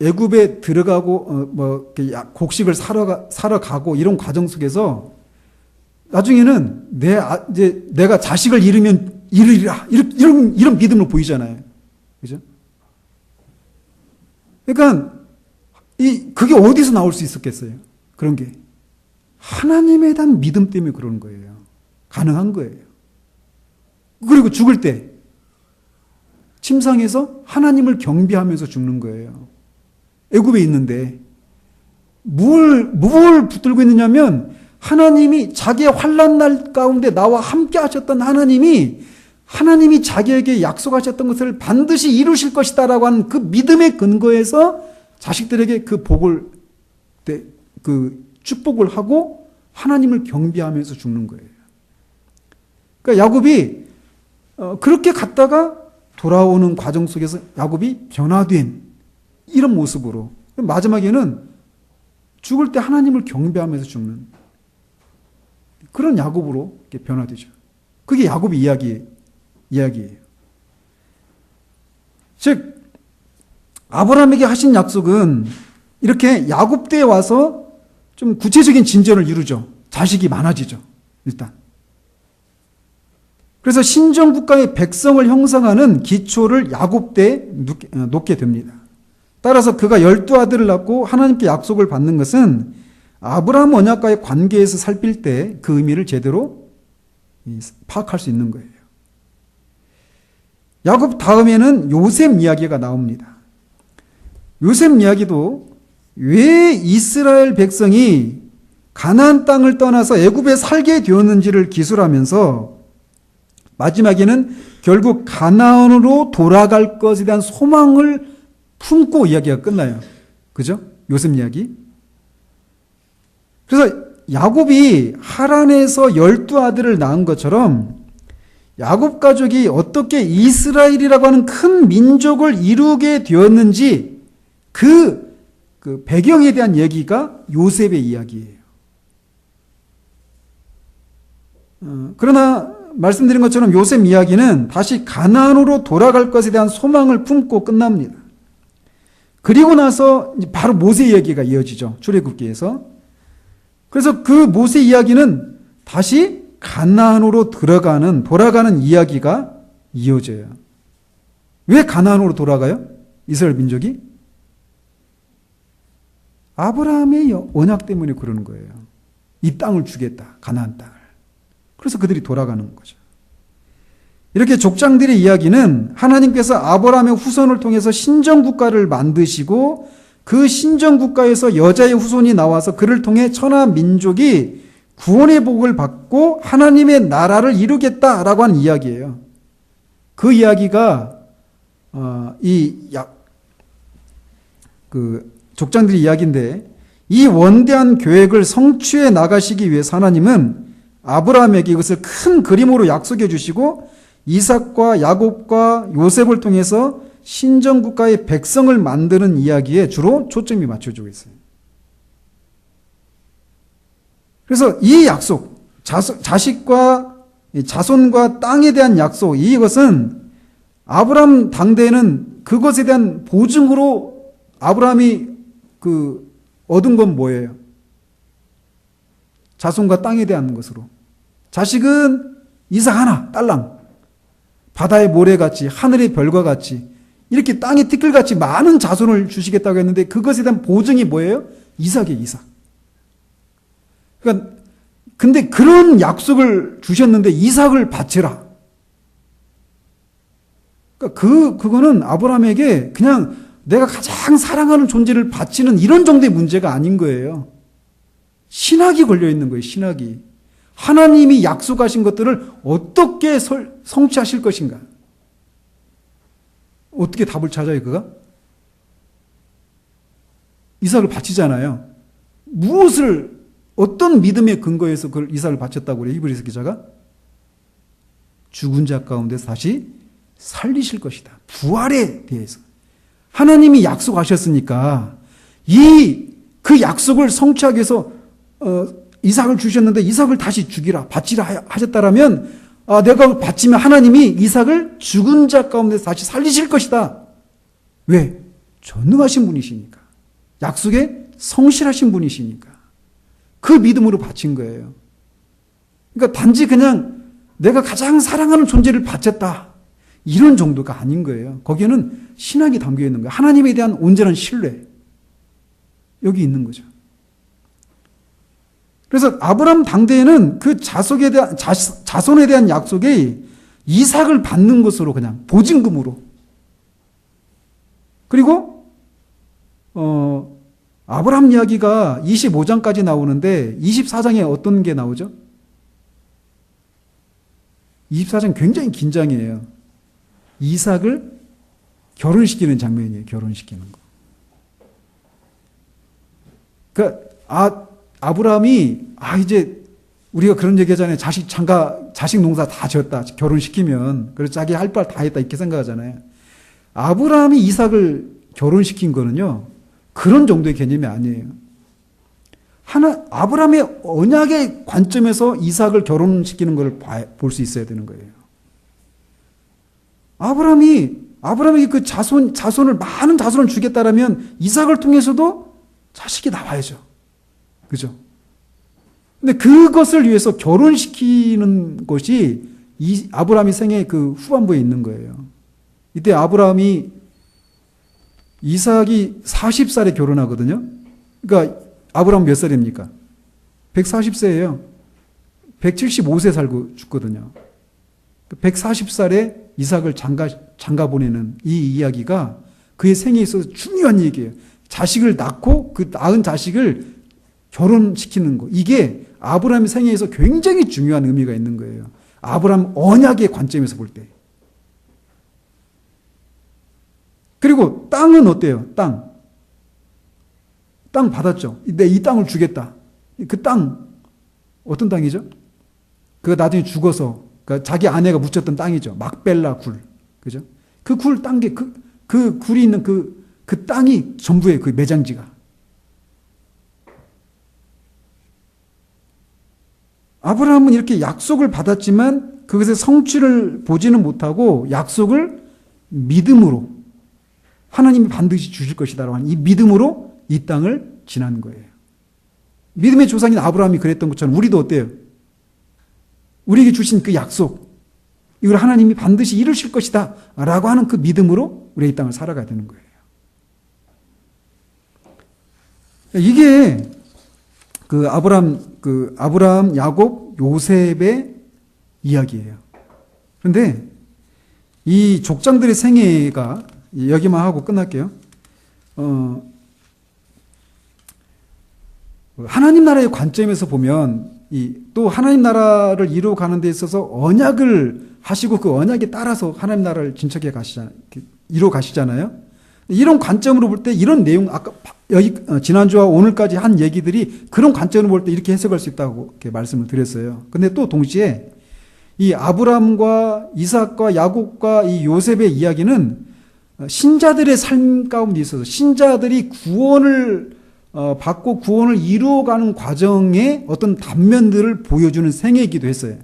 애굽에 들어가고 곡식을 사러 가고 이런 과정 속에서 나중에는 내가 자식을 잃으면 이르리라 이런 믿음을 보이잖아요. 그죠? 그러니까 그게 어디서 나올 수 있었겠어요? 그런 게 하나님에 대한 믿음 때문에 그러는 거예요. 가능한 거예요. 그리고 죽을 때 침상에서 하나님을 경배하면서 죽는 거예요. 애굽에 있는데 뭘 붙들고 있느냐면 하나님이 자기의 환난 날 가운데 나와 함께 하셨던 하나님이 자기에게 약속하셨던 것을 반드시 이루실 것이다라고 하는 그 믿음의 근거에서 자식들에게 그 축복을 하고 하나님을 경배하면서 죽는 거예요. 그러니까 야곱이 그렇게 갔다가 돌아오는 과정 속에서 야곱이 변화된 이런 모습으로 마지막에는 죽을 때 하나님을 경배하면서 죽는 그런 야곱으로 변화되죠. 그게 야곱의 이야기예요. 즉 아브라함에게 하신 약속은 이렇게 야곱 때에 와서 좀 구체적인 진전을 이루죠. 자식이 많아지죠. 일단. 그래서 신정국가의 백성을 형성하는 기초를 야곱 때에 놓게 됩니다. 따라서 그가 12아들을 낳고 하나님께 약속을 받는 것은 아브라함 언약과의 관계에서 살필 때 그 의미를 제대로 파악할 수 있는 거예요. 야곱 다음에는 요셉 이야기가 나옵니다. 요셉 이야기도 왜 이스라엘 백성이 가나안 땅을 떠나서 애굽에 살게 되었는지를 기술하면서 마지막에는 결국 가나안으로 돌아갈 것에 대한 소망을 품고 이야기가 끝나요. 그죠? 요셉 이야기. 그래서 야곱이 하란에서 12아들을 낳은 것처럼 야곱 가족이 어떻게 이스라엘이라고 하는 큰 민족을 이루게 되었는지 그 배경에 대한 얘기가 요셉의 이야기예요. 그러나 말씀드린 것처럼 요셉 이야기는 다시 가나안으로 돌아갈 것에 대한 소망을 품고 끝납니다. 그리고 나서 바로 모세 이야기가 이어지죠. 출애굽기에서. 그래서 그 모세 이야기는 다시 가나안으로 돌아가는 이야기가 이어져요. 왜 가나안으로 돌아가요? 이스라엘 민족이? 아브라함의 언약 때문에 그러는 거예요. 이 땅을 주겠다. 가나안 땅을. 그래서 그들이 돌아가는 거죠. 이렇게 족장들의 이야기는 하나님께서 아브라함의 후손을 통해서 신정국가를 만드시고 그 신정국가에서 여자의 후손이 나와서 그를 통해 천하 민족이 구원의 복을 받고 하나님의 나라를 이루겠다라고 하는 이야기예요. 그 이야기가 족장들의 이야기인데 이 원대한 계획을 성취해 나가시기 위해서 하나님은 아브라함에게 이것을 큰 그림으로 약속해 주시고 이삭과 야곱과 요셉을 통해서 신정국가의 백성을 만드는 이야기에 주로 초점이 맞춰지고 있어요. 그래서 이 약속, 자식과 자손과 땅에 대한 약속, 이것은 아브라함 당대에는 그것에 대한 보증으로 아브라함이 얻은 건 뭐예요? 자손과 땅에 대한 것으로. 자식은 이삭 하나, 딸랑. 바다의 모래같이, 하늘의 별과 같이, 이렇게 땅의 티끌같이 많은 자손을 주시겠다고 했는데 그것에 대한 보증이 뭐예요? 이삭이에요, 이삭. 그러니까, 근데 그런 약속을 주셨는데 이삭을 바치라. 그러니까 그거는 아브라함에게 그냥 내가 가장 사랑하는 존재를 바치는 이런 정도의 문제가 아닌 거예요. 신학이 걸려 있는 거예요, 신학이. 하나님이 약속하신 것들을 어떻게 성취하실 것인가? 어떻게 답을 찾아요, 그가? 이삭을 바치잖아요. 어떤 믿음의 근거에서 그걸 이삭을 바쳤다고 그래요, 히브리서 기자가? 죽은 자 가운데서 다시 살리실 것이다. 부활에 대해서. 하나님이 약속하셨으니까 그 약속을 성취하기 위해서 이삭을 주셨는데 이삭을 다시 죽이라, 바치라 하셨다라면 내가 바치면 하나님이 이삭을 죽은 자 가운데서 다시 살리실 것이다. 왜? 전능하신 분이시니까. 약속에 성실하신 분이시니까. 그 믿음으로 바친 거예요. 그러니까 단지 그냥 내가 가장 사랑하는 존재를 바쳤다. 이런 정도가 아닌 거예요. 거기에는 신학이 담겨 있는 거예요. 하나님에 대한 온전한 신뢰. 여기 있는 거죠. 그래서 아브라함 당대에는 그 자손에 대한 약속이 이삭을 받는 것으로 그냥 보증금으로. 그리고 아브라함 이야기가 25장까지 나오는데 24장에 어떤 게 나오죠? 24장 굉장히 긴 장이에요. 이삭을 결혼시키는 장면이에요. 결혼시키는 거. 그러니까 아브라함이 이제 우리가 그런 얘기 하잖아요. 자식 농사 다 지었다. 결혼시키면. 그래서 자기 할 바 다 했다. 이렇게 생각하잖아요. 아브라함이 이삭을 결혼시킨 거는요. 그런 정도의 개념이 아니에요. 아브라함의 언약의 관점에서 이삭을 결혼시키는 걸 볼 수 있어야 되는 거예요. 아브라함이 그 자손을 많은 자손을 주겠다라면 이삭을 통해서도 자식이 나와야죠. 그죠? 근데 그것을 위해서 결혼시키는 것이 아브라함이 생애 그 후반부에 있는 거예요. 이때 아브라함이 이삭이 40살에 결혼하거든요. 그러니까 아브라함 몇 살입니까? 140세예요. 175세 살고 죽거든요. 140살에 이삭을 장가 보내는 이 이야기가 그의 생애에 있어서 중요한 얘기예요. 자식을 낳고 그 낳은 자식을 결혼시키는 거. 이게 아브라함의 생애에서 굉장히 중요한 의미가 있는 거예요. 아브라함 언약의 관점에서 볼 때. 그리고 땅은 어때요? 땅 받았죠. 내 이 땅을 주겠다. 그 땅 어떤 땅이죠? 그가 나중에 죽어서 그러니까 자기 아내가 묻혔던 땅이죠. 막벨라 굴. 그죠? 그 굴 땅에 그 굴이 있는 그 땅이 전부의 그 매장지가. 아브라함은 이렇게 약속을 받았지만 그것의 성취를 보지는 못하고 약속을 믿음으로 하나님이 반드시 주실 것이다라고 하는 이 믿음으로 이 땅을 지난 거예요. 믿음의 조상인 아브라함이 그랬던 것처럼 우리도 어때요? 우리에게 주신 그 약속, 이걸 하나님이 반드시 이루실 것이다 라고 하는 그 믿음으로 우리 이 땅을 살아가야 되는 거예요. 이게 그 아브라함, 야곱, 요셉의 이야기예요. 그런데 이 족장들의 생애가 여기만 하고 끝날게요. 하나님 나라의 관점에서 보면 또 하나님 나라를 이루어가는 데 있어서 언약을 하시고 그 언약에 따라서 하나님 나라를 진척해 이루어 가시잖아요. 이런 관점으로 볼 때 이런 내용 아까 여기 지난주와 오늘까지 한 얘기들이 그런 관점으로 볼 때 이렇게 해석할 수 있다고 이렇게 말씀을 드렸어요. 근데 또 동시에 이 아브라함과 이삭과 야곱과 이 요셉의 이야기는 신자들의 삶 가운데 있어서 신자들이 구원을 받고 구원을 이루어가는 과정의 어떤 단면들을 보여주는 생애이기도 했어요.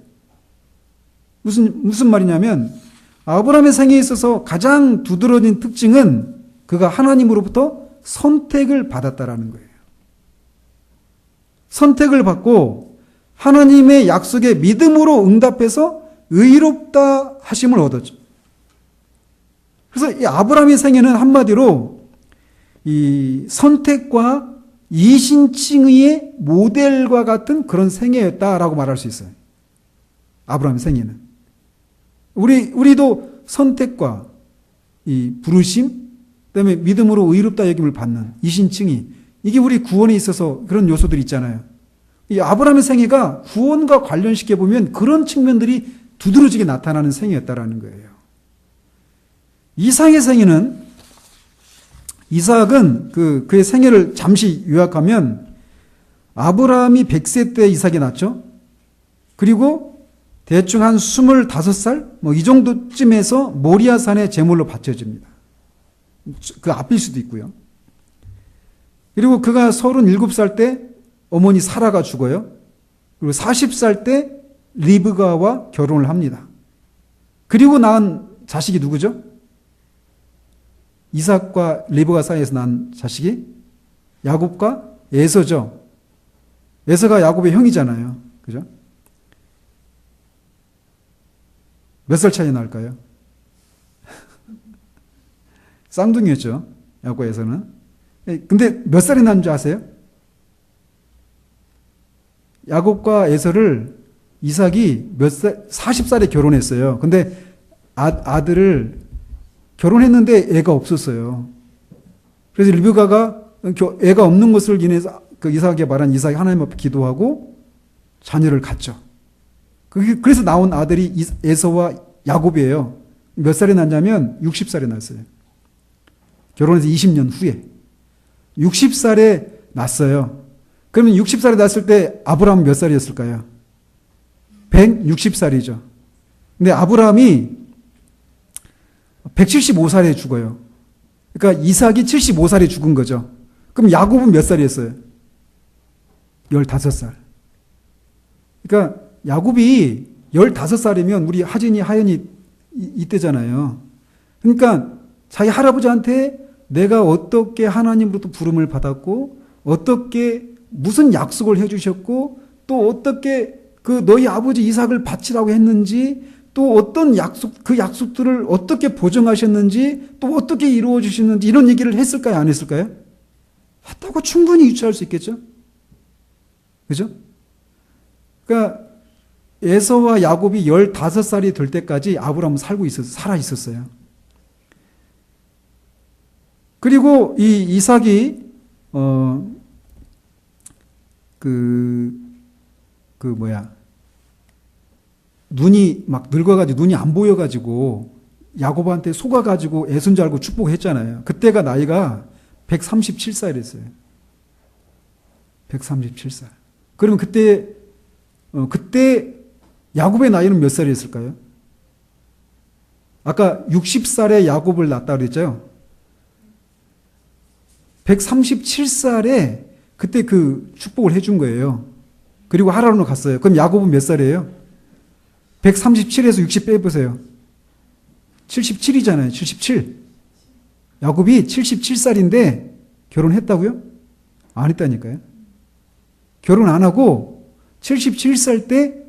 무슨 말이냐면 아브라함의 생애에 있어서 가장 두드러진 특징은 그가 하나님으로부터 선택을 받았다라는 거예요. 선택을 받고 하나님의 약속에 믿음으로 응답해서 의롭다 하심을 얻었죠. 그래서 이 아브라함의 생애는 한마디로 이 선택과 이신칭의의 모델과 같은 그런 생애였다라고 말할 수 있어요. 아브라함의 생애는. 우리도 선택과 이 부르심, 그다음에 믿음으로 의롭다 여김을 받는 이신칭의, 이게 우리 구원에 있어서 그런 요소들이 있잖아요. 이 아브라함의 생애가 구원과 관련시켜 보면 그런 측면들이 두드러지게 나타나는 생애였다라는 거예요. 이삭의 생애는 이삭은 그의 생애를 잠시 요약하면 아브라함이 100세 때 이삭이 낳죠. 그리고 대충 한 25살 이 정도쯤에서 모리아산에 제물로 바쳐집니다. 그 앞일 수도 있고요. 그리고 그가 37살 때 어머니 사라가 죽어요. 그리고 40살 때 리브가와 결혼을 합니다. 그리고 낳은 자식이 누구죠? 이삭과 리브가 사이에서 난 자식이 야곱과 에서죠. 에서가 야곱의 형이잖아요. 그죠? 몇 살 차이 날까요? 쌍둥이였죠. 야곱과 에서는. 근데 몇 살이 난 줄 아세요? 야곱과 에서를 이삭이 40살에 결혼했어요. 근데 아들을 결혼했는데 애가 없었어요. 그래서 리브가가 애가 없는 것을 인해서 그 이삭에게 말한 이삭이 하나님 앞에 기도하고 자녀를 갖죠. 그래서 나온 아들이 에서와 야곱이에요. 몇 살에 낳냐면 60살에 낳았어요. 결혼해서 20년 후에 60살에 낳았어요. 그러면 60살에 낳았을 때 아브라함은 몇 살이었을까요? 160살이죠. 근데 아브라함이 175살에 죽어요. 그러니까 이삭이 75살에 죽은 거죠. 그럼 야곱은 몇 살이었어요? 15살. 그러니까 야곱이 15살이면 우리 하진이, 하연이 이때잖아요. 그러니까 자기 할아버지한테 내가 어떻게 하나님으로부터 부름을 받았고 어떻게 무슨 약속을 해주셨고 또 어떻게 그 너희 아버지 이삭을 바치라고 했는지 또 어떤 약속, 그 약속들을 어떻게 보증하셨는지, 또 어떻게 이루어 주시는지 이런 얘기를 했을까요? 안 했을까요? 했다고 충분히 유추할 수 있겠죠? 그죠? 그러니까 에서와 야곱이 15살이 될 때까지 아브라함은 살아 있었어요. 그리고 이 이삭이 눈이 막 늙어가지고 눈이 안 보여가지고 야곱한테 속아가지고 애순 줄 알고 축복했잖아요. 그때가 나이가 137살이었어요. 137살. 그러면 그때 야곱의 나이는 몇 살이었을까요? 아까 60살에 야곱을 낳았다 그랬죠? 137살에 그때 그 축복을 해준 거예요. 그리고 하란으로 갔어요. 그럼 야곱은 몇 살이에요? 137에서 60 빼보세요. 77이잖아요. 77. 야곱이 77살인데 결혼했다고요? 안 했다니까요. 결혼 안 하고 77살 때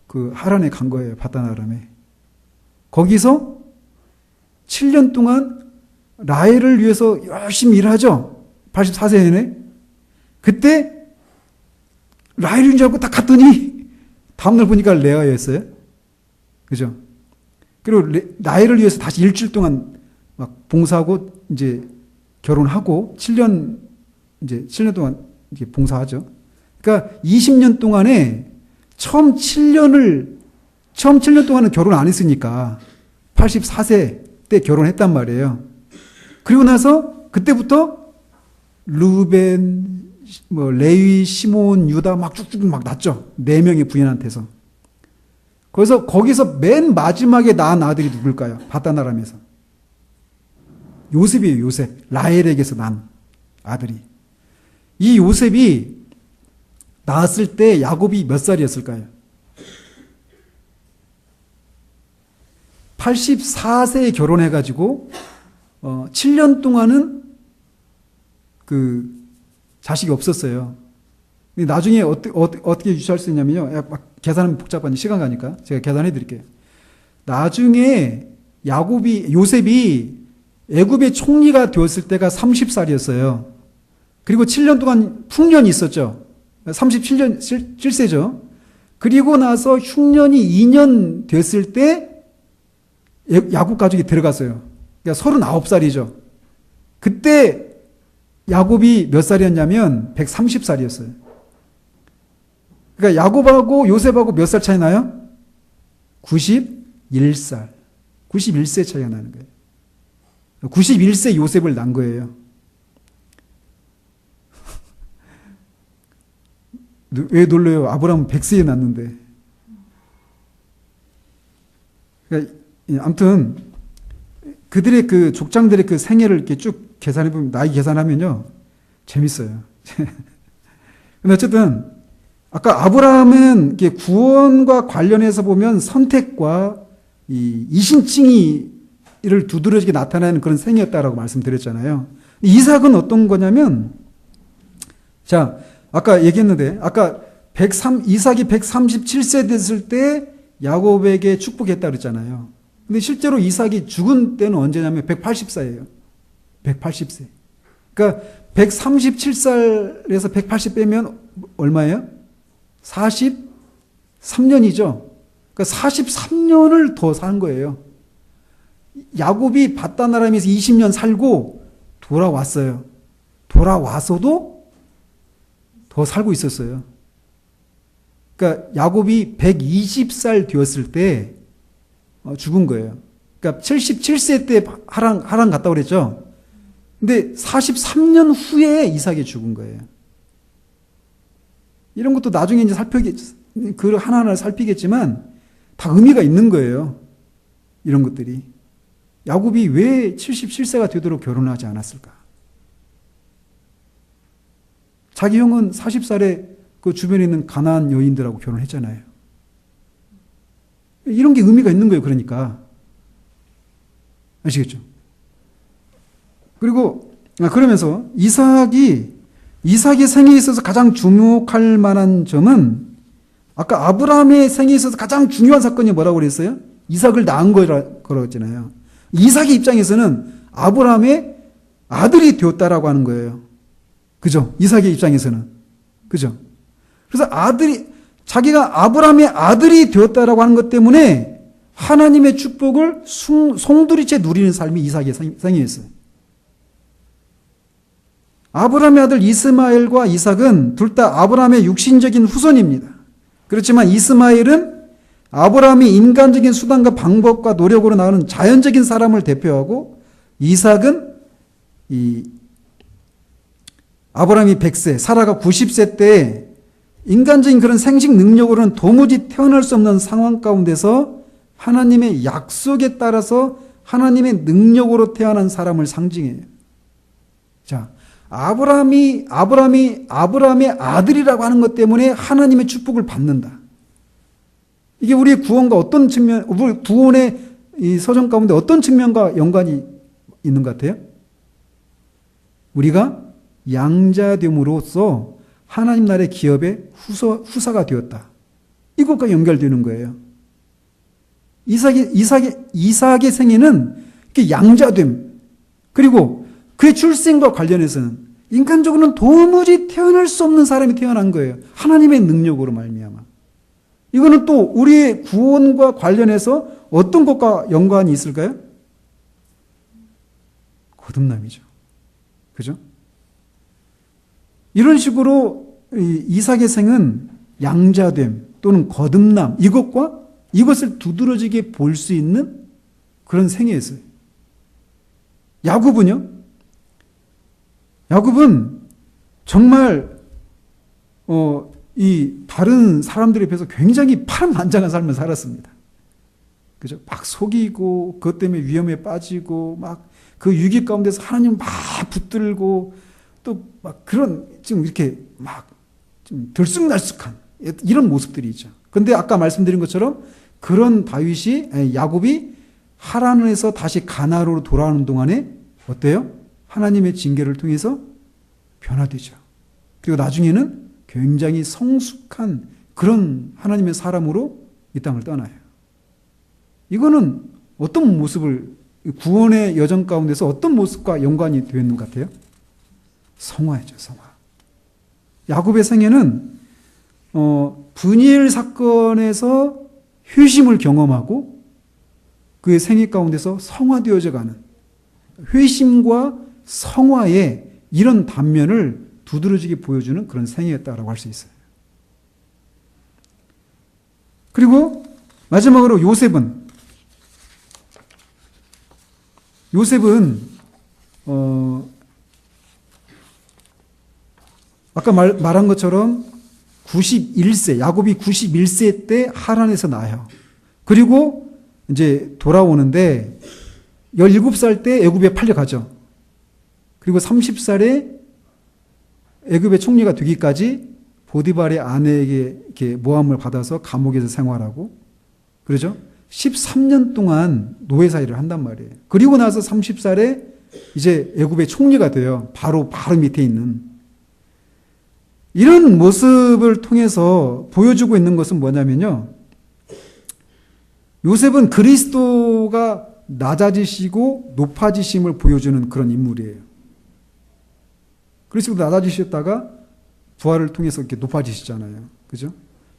그 하란에 간 거예요. 바단 아람에. 거기서 7년 동안 라헬을 위해서 열심히 일하죠. 84세네. 그때 라헬인 줄 알고 딱 갔더니 다음날 보니까 레아였어요. 그죠? 그리고 라헬을 위해서 다시 일주일 동안 막 봉사하고 이제 결혼하고 7년 동안 이제 봉사하죠. 그러니까 20년 동안에 처음 7년 동안은 결혼 안 했으니까 84세 때 결혼했단 말이에요. 그리고 나서 그때부터 루벤, 레위, 시몬, 유다 막 쭉쭉 막 낳죠. 4명의 부인한테서. 거기서 맨 마지막에 낳은 아들이 누굴까요? 바단 아람에서. 요셉이에요, 요셉. 라헬에게서 난 아들이. 이 요셉이 낳았을 때 야곱이 몇 살이었을까요? 84세에 결혼해가지고 7년 동안은 그 자식이 없었어요. 근데 나중에 어떻게 유추할 수 있냐면요. 막 계산하면 복잡한데 시간 가니까 제가 계산해 드릴게요. 나중에 요셉이 애굽의 총리가 되었을 때가 30살이었어요. 그리고 7년 동안 풍년이 있었죠. 37세죠. 그리고 나서 흉년이 2년 됐을 때 야곱 가족이 들어갔어요. 그러니까 39살이죠. 그때 야곱이 몇 살이었냐면 130살이었어요. 그러니까 야곱하고 요셉하고 몇 살 차이 나요? 91살. 91세 차이가 나는 거예요. 91세 요셉을 낳은 거예요. 왜 놀래요? 아브라함은 100세에 낳는데. 그러니까 아무튼 그들의 그 족장들의 그 생애를 이렇게 쭉 계산해 보면 나이 계산하면요 재밌어요. 근데 어쨌든 아까 아브라함은 이게 구원과 관련해서 보면 선택과 이 이신칭의를 두드러지게 나타나는 그런 생애였다라고 말씀드렸잖아요. 이삭은 어떤 거냐면 자. 아까 얘기했는데, 이삭이 137세 됐을 때 야곱에게 축복했다 그랬잖아요. 근데 실제로 이삭이 죽은 때는 언제냐면 180세예요. 180세. 그러니까 137살에서 180 빼면 얼마예요? 43년이죠. 그러니까 43년을 더 산 거예요. 야곱이 바단 아람에서 20년 살고 돌아왔어요. 돌아와서도 더 살고 있었어요. 그러니까 야곱이 120살 되었을 때 죽은 거예요. 그러니까 77세 때 하란 갔다고 그랬죠. 근데 43년 후에 이삭이 죽은 거예요. 이런 것도 나중에 이제 그 하나하나 살피겠지만 다 의미가 있는 거예요. 이런 것들이. 야곱이 왜 77세가 되도록 결혼하지 않았을까? 자기 형은 40살에 그 주변에 있는 가나안 여인들하고 결혼했잖아요. 이런 게 의미가 있는 거예요. 그러니까. 아시겠죠? 그리고 그러면서 이삭의 생애에 있어서 가장 주목할 만한 점은 아까 아브라함의 생에 있어서 가장 중요한 사건이 뭐라고 그랬어요? 이삭을 낳은 거라고 했잖아요. 이삭의 입장에서는 아브라함의 아들이 되었다라고 하는 거예요. 그죠? 이삭의 입장에서는. 그죠? 그래서 자기가 아브라함의 아들이 되었다라고 하는 것 때문에 하나님의 축복을 송두리째 누리는 삶이 이삭의 생이었어요. 아브라함의 아들 이스마엘과 이삭은 둘 다 아브라함의 육신적인 후손입니다. 그렇지만 이스마엘은 아브라함이 인간적인 수단과 방법과 노력으로 낳은 자연적인 사람을 대표하고 이삭은 아브라함이 100세, 사라가 90세 때 인간적인 그런 생식 능력으로는 도무지 태어날 수 없는 상황 가운데서 하나님의 약속에 따라서 하나님의 능력으로 태어난 사람을 상징해요. 자, 아브라함의 아들이라고 하는 것 때문에 하나님의 축복을 받는다. 이게 우리의 구원과 어떤 측면, 우리 구원의 이 서정 가운데 어떤 측면과 연관이 있는 것 같아요? 우리가 양자됨으로써 하나님 나라의 기업의 후사가 되었다. 이것과 연결되는 거예요. 이삭의 생애는 양자됨, 그리고 그의 출생과 관련해서는 인간적으로는 도무지 태어날 수 없는 사람이 태어난 거예요. 하나님의 능력으로 말미암아. 이거는 또 우리의 구원과 관련해서 어떤 것과 연관이 있을까요? 거듭남이죠. 그죠? 이런 식으로 이삭의 생은 양자됨 또는 거듭남, 이것을 두드러지게 볼 수 있는 그런 생애였어요. 야곱은 정말 이 다른 사람들에 비해서 굉장히 파란만장한 삶을 살았습니다. 그죠? 막 속이고 그것 때문에 위험에 빠지고 막 그 위기 가운데서 하나님 막 붙들고 또 막 그런 지금 이렇게 막 좀 들쑥날쑥한 이런 모습들이 있죠. 그런데 아까 말씀드린 것처럼 그런 야곱이 하란에서 다시 가나안으로 돌아오는 동안에 어때요? 하나님의 징계를 통해서 변화되죠. 그리고 나중에는 굉장히 성숙한 그런 하나님의 사람으로 이 땅을 떠나요. 이거는 어떤 모습을, 구원의 여정 가운데서 어떤 모습과 연관이 되어 있는 것 같아요? 성화죠, 성화. 야곱의 생애는 분이엘 사건에서 회심을 경험하고 그의 생애 가운데서 성화되어져 가는 회심과 성화의 이런 단면을 두드러지게 보여주는 그런 생애였다라고 할 수 있어요. 그리고 마지막으로 요셉은 아까 말한 것처럼 91세, 야곱이 91세 때 하란에서 나요. 그리고 이제 돌아오는데 17살 때 애굽에 팔려가죠. 그리고 30살에 애굽의 총리가 되기까지 보디발의 아내에게 이렇게 모함을 받아서 감옥에서 생활하고, 그러죠? 13년 동안 노예살이를 한단 말이에요. 그리고 나서 30살에 이제 애굽의 총리가 돼요. 바로 밑에 있는. 이런 모습을 통해서 보여주고 있는 것은 뭐냐면요. 요셉은 그리스도가 낮아지시고 높아지심을 보여주는 그런 인물이에요. 그리스도 낮아지셨다가 부활을 통해서 이렇게 높아지시잖아요. 그죠?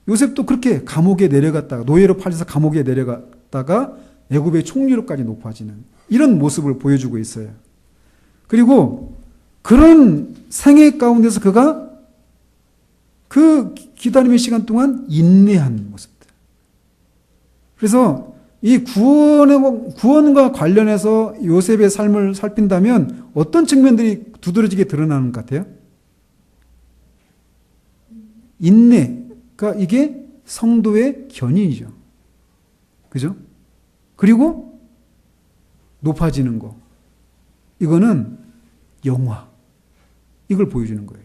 요셉도 그렇게 감옥에 내려갔다가, 노예로 팔려서 감옥에 내려갔다가 애굽의 총리로까지 높아지는 이런 모습을 보여주고 있어요. 그리고 그런 생애 가운데서 그가 그 기다림의 시간 동안 인내한 모습들. 그래서 이 구원과 관련해서 요셉의 삶을 살핀다면 어떤 측면들이 두드러지게 드러나는 것 같아요? 인내가 이게 성도의 견인이죠. 그죠? 그리고 높아지는 거. 이거는 영화. 이걸 보여주는 거예요.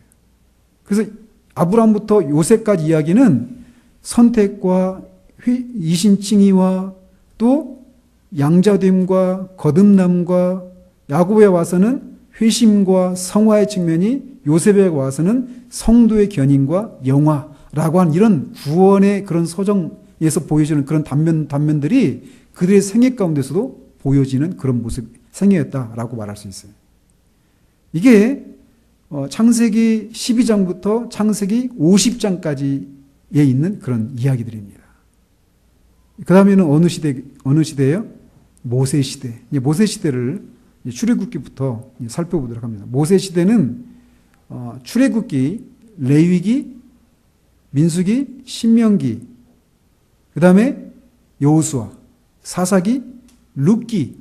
그래서 아브라함부터 요셉까지 이야기는 선택과 이신칭의와 또 양자됨과 거듭남과, 야곱에 와서는 회심과 성화의 측면이, 요셉에 와서는 성도의 견인과 영화, 라고 하는 이런 구원의 그런 소정에서 보여지는 그런 단면들이 그들의 생애 가운데서도 보여지는 그런 모습, 생애였다라고 말할 수 있어요. 이게 창세기 12장부터 창세기 50장까지에 있는 그런 이야기들입니다. 그 다음에는 어느 시대예요? 모세 시대. 모세 시대를 출애굽기부터 살펴보도록 합니다. 모세 시대는 출애굽기, 레위기, 민수기, 신명기, 그 다음에 여호수아, 사사기, 룻기,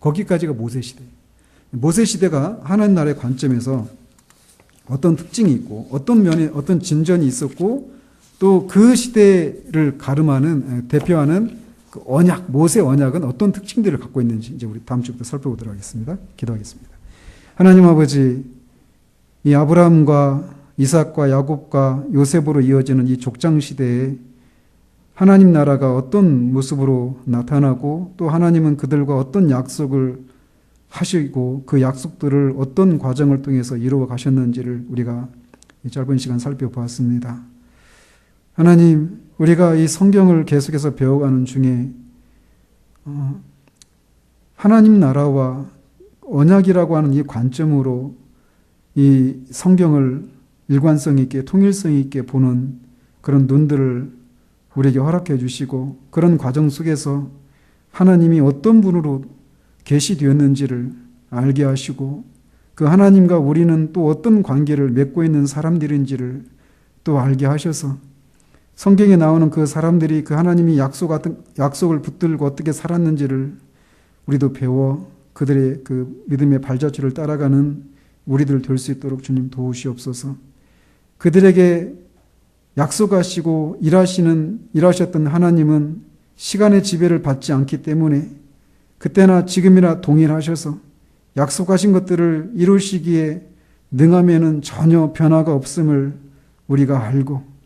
거기까지가 모세 시대. 모세 시대가 하나님 나라의 관점에서 어떤 특징이 있고 어떤 면에 어떤 진전이 있었고 또 그 시대를 가름하는 대표하는 그 언약, 모세 언약은 어떤 특징들을 갖고 있는지 이제 우리 다음 주부터 살펴보도록 하겠습니다. 기도하겠습니다. 하나님 아버지, 이 아브라함과 이삭과 야곱과 요셉으로 이어지는 이 족장 시대에 하나님 나라가 어떤 모습으로 나타나고 또 하나님은 그들과 어떤 약속을 하시고 그 약속들을 어떤 과정을 통해서 이루어 가셨는지를 우리가 이 짧은 시간 살펴보았습니다. 하나님, 우리가 이 성경을 계속해서 배워가는 중에 하나님 나라와 언약이라고 하는 이 관점으로 이 성경을 일관성 있게 통일성 있게 보는 그런 눈들을 우리에게 허락해 주시고 그런 과정 속에서 하나님이 어떤 분으로 계시되었는지를 알게 하시고 그 하나님과 우리는 또 어떤 관계를 맺고 있는 사람들인지를 또 알게 하셔서 성경에 나오는 그 사람들이 그 하나님이 약속을 붙들고 어떻게 살았는지를 우리도 배워 그들의 그 믿음의 발자취를 따라가는 우리들 될 수 있도록 주님 도우시옵소서. 그들에게 약속하시고 일하셨던 하나님은 시간의 지배를 받지 않기 때문에 그때나 지금이나 동일하셔서 약속하신 것들을 이루시기에 능하면은 전혀 변화가 없음을 우리가 알고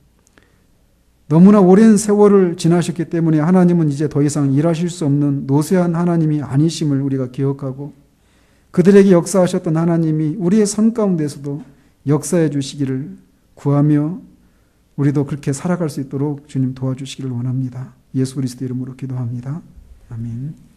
너무나 오랜 세월을 지나셨기 때문에 하나님은 이제 더 이상 일하실 수 없는 노쇠한 하나님이 아니심을 우리가 기억하고 그들에게 역사하셨던 하나님이 우리의 삶 가운데서도 역사해 주시기를 구하며 우리도 그렇게 살아갈 수 있도록 주님 도와주시기를 원합니다. 예수 그리스도 이름으로 기도합니다. 아멘.